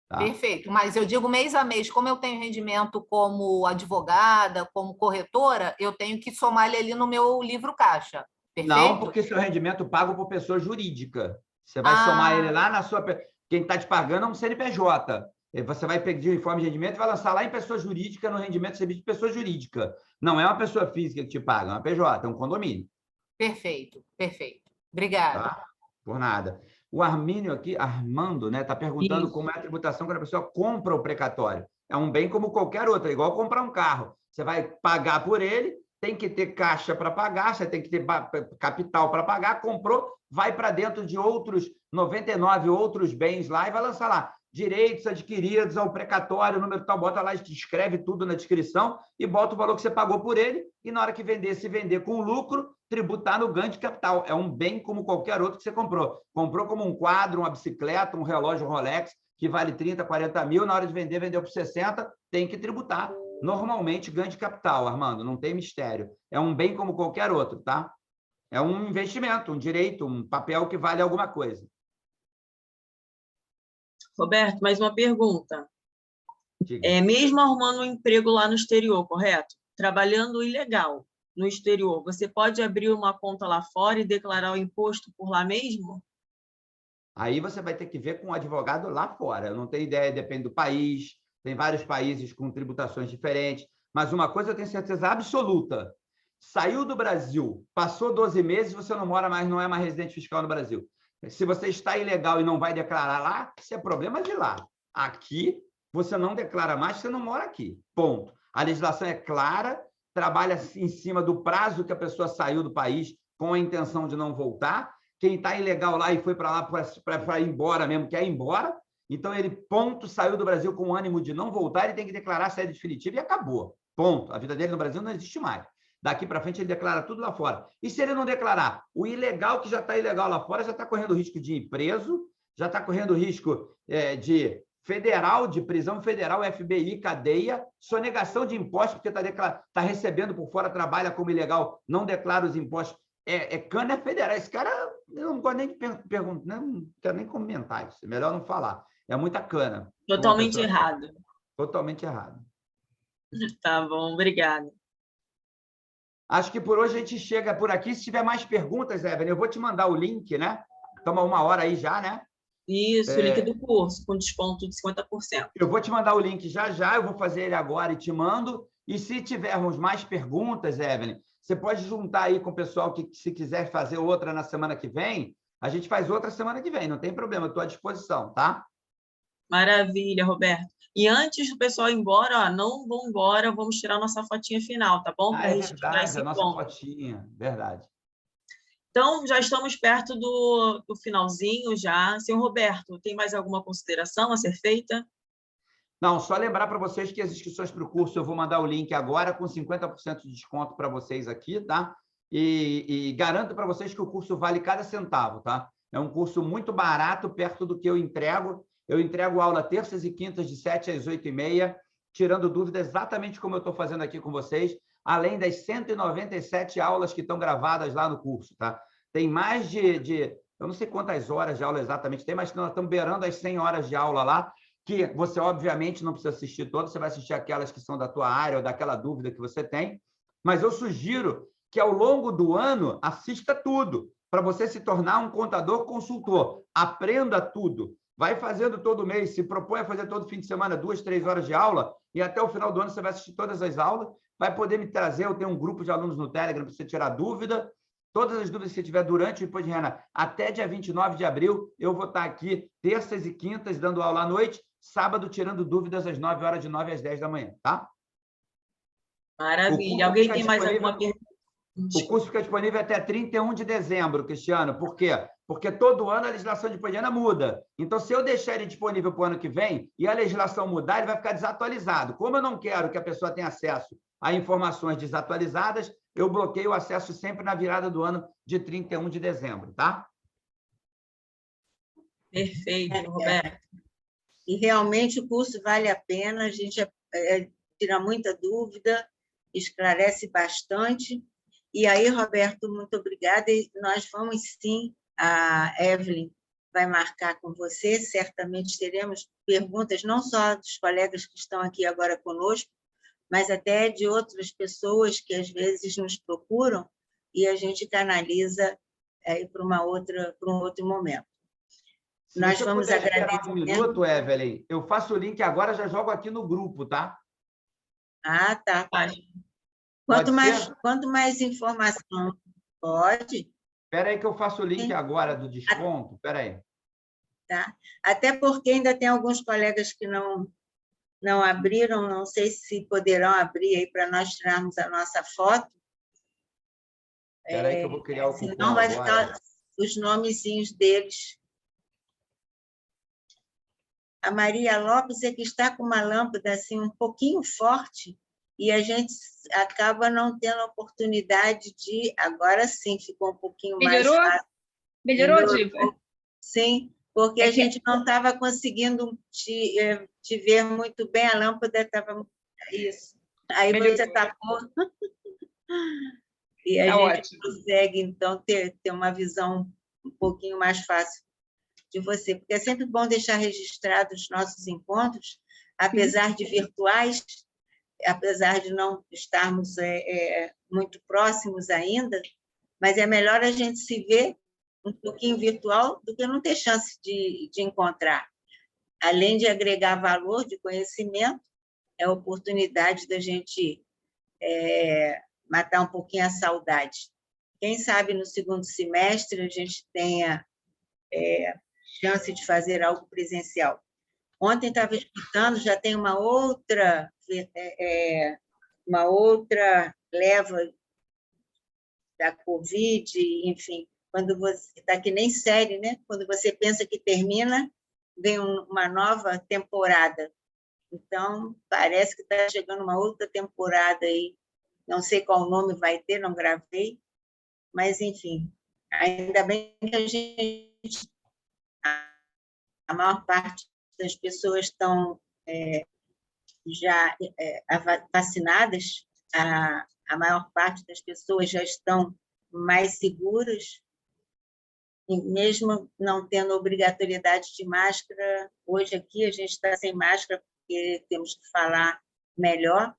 Tá? Perfeito, mas eu digo mês a mês, como eu tenho rendimento como advogada, como corretora, eu tenho que somar ele ali no meu livro caixa. Perfeito? Não, porque seu rendimento pago por pessoa jurídica. Você vai somar ele lá na sua... Quem está te pagando é um CNPJ. Você vai pedir o informe de rendimento e vai lançar lá em pessoa jurídica, no rendimento de serviço de pessoa jurídica. Não é uma pessoa física que te paga, é uma PJ, é um condomínio. Perfeito, perfeito. Obrigada. Tá? Por nada. O Armínio aqui, Armando, né, está perguntando Isso. como é a tributação quando a pessoa compra o precatório. É um bem como qualquer outro, é igual comprar um carro. Você vai pagar por ele, tem que ter caixa para pagar, você tem que ter capital para pagar, comprou, vai para dentro de outros 99 outros bens lá e vai lançar lá. Direitos adquiridos ao precatório, número tal, bota lá, escreve tudo na descrição e bota o valor que você pagou por ele e na hora que vender, se vender com lucro, tributar no ganho de capital. É um bem como qualquer outro que você comprou. Comprou como um quadro, uma bicicleta, um relógio Rolex, que vale 30, 40 mil, na hora de vender, vendeu por 60, tem que tributar. Normalmente, ganho de capital, Armando, não tem mistério. É um bem como qualquer outro, tá? É um investimento, um direito, um papel que vale alguma coisa. Roberto, mais uma pergunta. Diga. Mesmo arrumando um emprego lá no exterior, correto? Trabalhando ilegal no exterior, você pode abrir uma conta lá fora e declarar o imposto por lá mesmo? Aí você vai ter que ver com um advogado lá fora. Eu não tenho ideia, depende do país. Tem vários países com tributações diferentes. Mas uma coisa eu tenho certeza absoluta. Saiu do Brasil, passou 12 meses, você não mora mais, não é mais residente fiscal no Brasil. Se você está ilegal e não vai declarar lá, isso é problema de lá. Aqui, você não declara mais, você não mora aqui. Ponto. A legislação é clara, trabalha em cima do prazo que a pessoa saiu do país com a intenção de não voltar. Quem está ilegal lá e foi para lá para ir embora mesmo, quer ir embora. Então, ele, ponto, saiu do Brasil com o ânimo de não voltar, ele tem que declarar a saída definitiva e acabou. Ponto. A vida dele no Brasil não existe mais. Daqui para frente, ele declara tudo lá fora. E se ele não declarar? O ilegal que já está ilegal lá fora já está correndo risco de ir preso, já está correndo risco de federal, de prisão federal, FBI, cadeia, sonegação de impostos, porque está recebendo por fora, trabalha como ilegal, não declara os impostos. Cana federal. Esse cara, eu não gosto nem de perguntar, não quero nem comentar isso, é melhor não falar. É muita cana. Totalmente errado. Totalmente errado. Tá bom, obrigada. Acho que por hoje a gente chega por aqui. Se tiver mais perguntas, Evelyn, eu vou te mandar o link, né? Toma 1 hora aí já, né? Isso, o link do curso, com desconto de 50%. Eu vou te mandar o link já, eu vou fazer ele agora e te mando. E se tivermos mais perguntas, Evelyn, você pode juntar aí com o pessoal que, se quiser fazer outra na semana que vem, a gente faz outra semana que vem, não tem problema, eu estou à disposição, tá? Maravilha, Roberto. E antes do pessoal ir embora, não vão embora, vamos tirar nossa fotinha final, tá bom? É verdade, a nossa fotinha, verdade. Então, já estamos perto do finalzinho já. Senhor Roberto, tem mais alguma consideração a ser feita? Não, só lembrar para vocês que as inscrições para o curso, eu vou mandar o link agora com 50% de desconto para vocês aqui, tá? E garanto para vocês que o curso vale cada centavo, tá? É um curso muito barato, perto do que eu entrego. Eu entrego aula terças e quintas de 7 às 8h30, tirando dúvidas exatamente como eu estou fazendo aqui com vocês, além das 197 aulas que estão gravadas lá no curso, tá? Tem mais de eu não sei quantas horas de aula exatamente tem, mas nós estamos beirando as 100 horas de aula lá, que você, obviamente, não precisa assistir todas, você vai assistir aquelas que são da tua área ou daquela dúvida que você tem, mas eu sugiro que, ao longo do ano, assista tudo, para você se tornar um contador consultor. Aprenda tudo. Vai fazendo todo mês, se propõe a fazer todo fim de semana 2, 3 horas de aula, e até o final do ano você vai assistir todas as aulas, vai poder me trazer, eu tenho um grupo de alunos no Telegram para você tirar dúvida, todas as dúvidas que você tiver durante o Imposto de Renda, até dia 29 de abril, eu vou estar aqui terças e quintas, dando aula à noite, sábado, tirando dúvidas às 9 horas, de 9 às 10 da manhã, tá? Maravilha. Alguém tem mais alguma pergunta? O curso fica disponível até 31 de dezembro, Cristiano. Por quê? Porque todo ano a legislação de imposto de renda muda. Então, se eu deixar ele disponível para o ano que vem e a legislação mudar, ele vai ficar desatualizado. Como eu não quero que a pessoa tenha acesso a informações desatualizadas, eu bloqueio o acesso sempre na virada do ano de 31 de dezembro, tá? Perfeito, Roberto. E realmente o curso vale a pena, a gente tira muita dúvida, esclarece bastante. E aí, Roberto, muito obrigada. E nós vamos sim, a Evelyn vai marcar com você, certamente teremos perguntas, não só dos colegas que estão aqui agora conosco, mas até de outras pessoas que às vezes nos procuram e a gente canaliza para um outro momento. Se Nós você vamos puder esperar agradecer. um minuto, Evelyn, eu faço o link agora, já jogo aqui no grupo, tá? Ah, tá. Pode Quanto mais informação, pode. Espera aí que eu faço o link agora do desconto. Espera aí. Tá? Até porque ainda tem alguns colegas que não abriram, não sei se poderão abrir aí para nós tirarmos a nossa foto. Espera aí que eu vou criar o cupom senão vai agora. ficar os nomezinhos deles. A Maria Lopes é que está com uma lâmpada assim, um pouquinho forte, e a gente acaba não tendo a oportunidade de... Agora sim, ficou um pouquinho mais fácil. Melhorou, Diva? Sim, porque a gente não estava conseguindo te ver muito bem, a lâmpada estava... Isso. Aí você tapou. E a gente ótimo. consegue, então, ter uma visão um pouquinho mais fácil de você, porque é sempre bom deixar registrados os nossos encontros, apesar de virtuais, apesar de não estarmos muito próximos ainda, mas é melhor a gente se ver um pouquinho virtual do que não ter chance de encontrar. Além de agregar valor, de conhecimento, é a oportunidade da gente matar um pouquinho a saudade. Quem sabe no segundo semestre a gente tenha chance de fazer algo presencial. Ontem estava explicando, já tem uma outra leva da Covid, enfim, quando você está que nem série, né? Quando você pensa que termina, vem uma nova temporada. Então, parece que está chegando uma outra temporada aí. Não sei qual nome vai ter, não gravei, mas, enfim, ainda bem que a maior parte das pessoas estão já vacinadas, a maior parte das pessoas já estão mais seguras, e mesmo não tendo obrigatoriedade de máscara, hoje aqui a gente está sem máscara porque temos que falar melhor,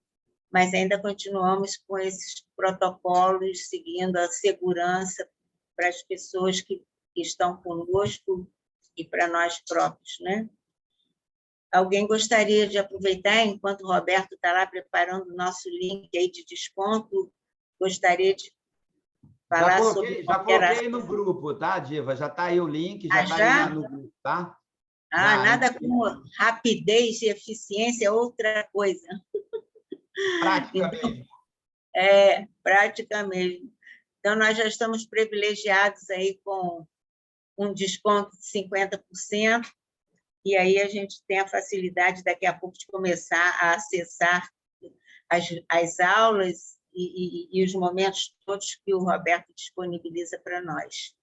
mas ainda continuamos com esses protocolos, seguindo a segurança para as pessoas que estão conosco e para nós próprios, né? Alguém gostaria de aproveitar, enquanto o Roberto está lá preparando o nosso link aí de desconto, gostaria de falar sobre... Já coloquei no grupo, tá, Diva? Já está aí o link, já está aí no grupo, tá? Nada como rapidez e eficiência é outra coisa. Prática mesmo. Prática mesmo. Então, nós já estamos privilegiados aí com um desconto de 50%, e aí a gente tem a facilidade daqui a pouco de começar a acessar as aulas e os momentos todos que o Roberto disponibiliza para nós.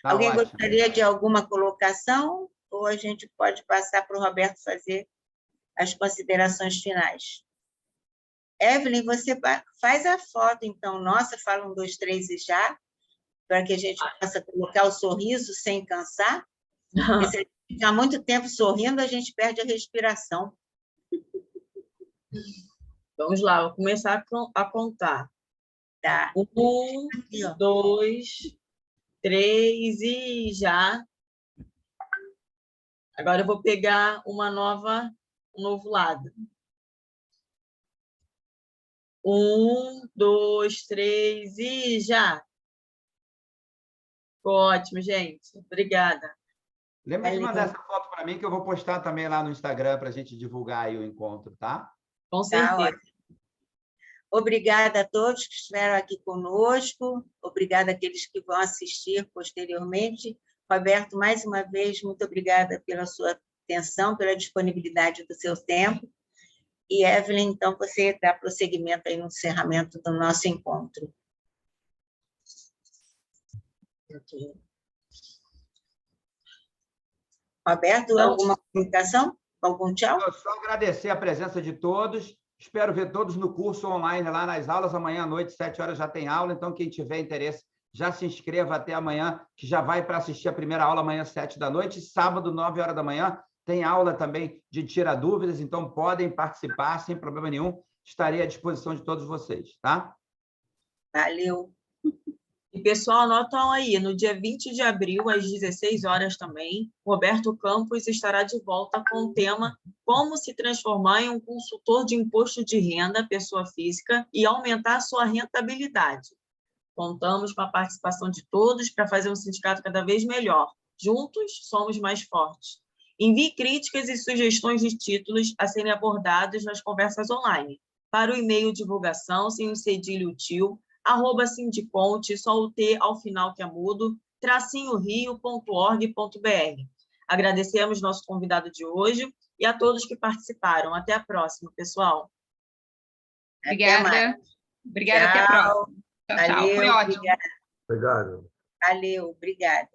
Tá Alguém ótimo. gostaria de alguma colocação, ou a gente pode passar para o Roberto fazer as considerações finais? Evelyn, você faz a foto, então, nossa, fala 1, 2, 3 e já, para que a gente possa colocar o sorriso sem cansar. Porque se a gente ficar muito tempo sorrindo, a gente perde a respiração. Vamos lá, vou começar a contar. Tá. 1, 2, 3 e já. Agora eu vou pegar um novo lado. 1, 2, 3 e já. Ótimo, gente. Obrigada. Lembra de mandar essa foto para mim, que eu vou postar também lá no Instagram para a gente divulgar aí o encontro, tá? Com Tá certeza. ótimo. Obrigada a todos que estiveram aqui conosco. Obrigada àqueles que vão assistir posteriormente. Roberto, mais uma vez, muito obrigada pela sua atenção, pela disponibilidade do seu tempo. E, Evelyn, então, você dá prosseguimento aí no encerramento do nosso encontro. Roberto, alguma comunicação? Algum tchau? Eu só agradecer a presença de todos. Espero ver todos no curso online, lá nas aulas. Amanhã à noite, 7 horas, já tem aula. Então, quem tiver interesse, já se inscreva até amanhã, que já vai para assistir a primeira aula amanhã, 7 da noite. Sábado, 9 horas da manhã, tem aula também de Tira Dúvidas. Então, podem participar sem problema nenhum. Estarei à disposição de todos vocês, tá? Valeu. E, pessoal, anotam aí, no dia 20 de abril, às 16 horas também, Roberto Campos estará de volta com o tema Como se transformar em um consultor de imposto de renda, pessoa física, e aumentar a sua rentabilidade. Contamos com a participação de todos para fazer um sindicato cada vez melhor. Juntos, somos mais fortes. Envie críticas e sugestões de títulos a serem abordados nas conversas online, para o e-mail divulgação, sem o cedilho tio, @sindiponte, só o T ao final que é mudo, _rio.org.br. Agradecemos nosso convidado de hoje e a todos que participaram. Até a próxima, pessoal. Obrigada. Obrigada, até a próxima. Tchau, tchau. Foi ótimo. Obrigado. Valeu, obrigada.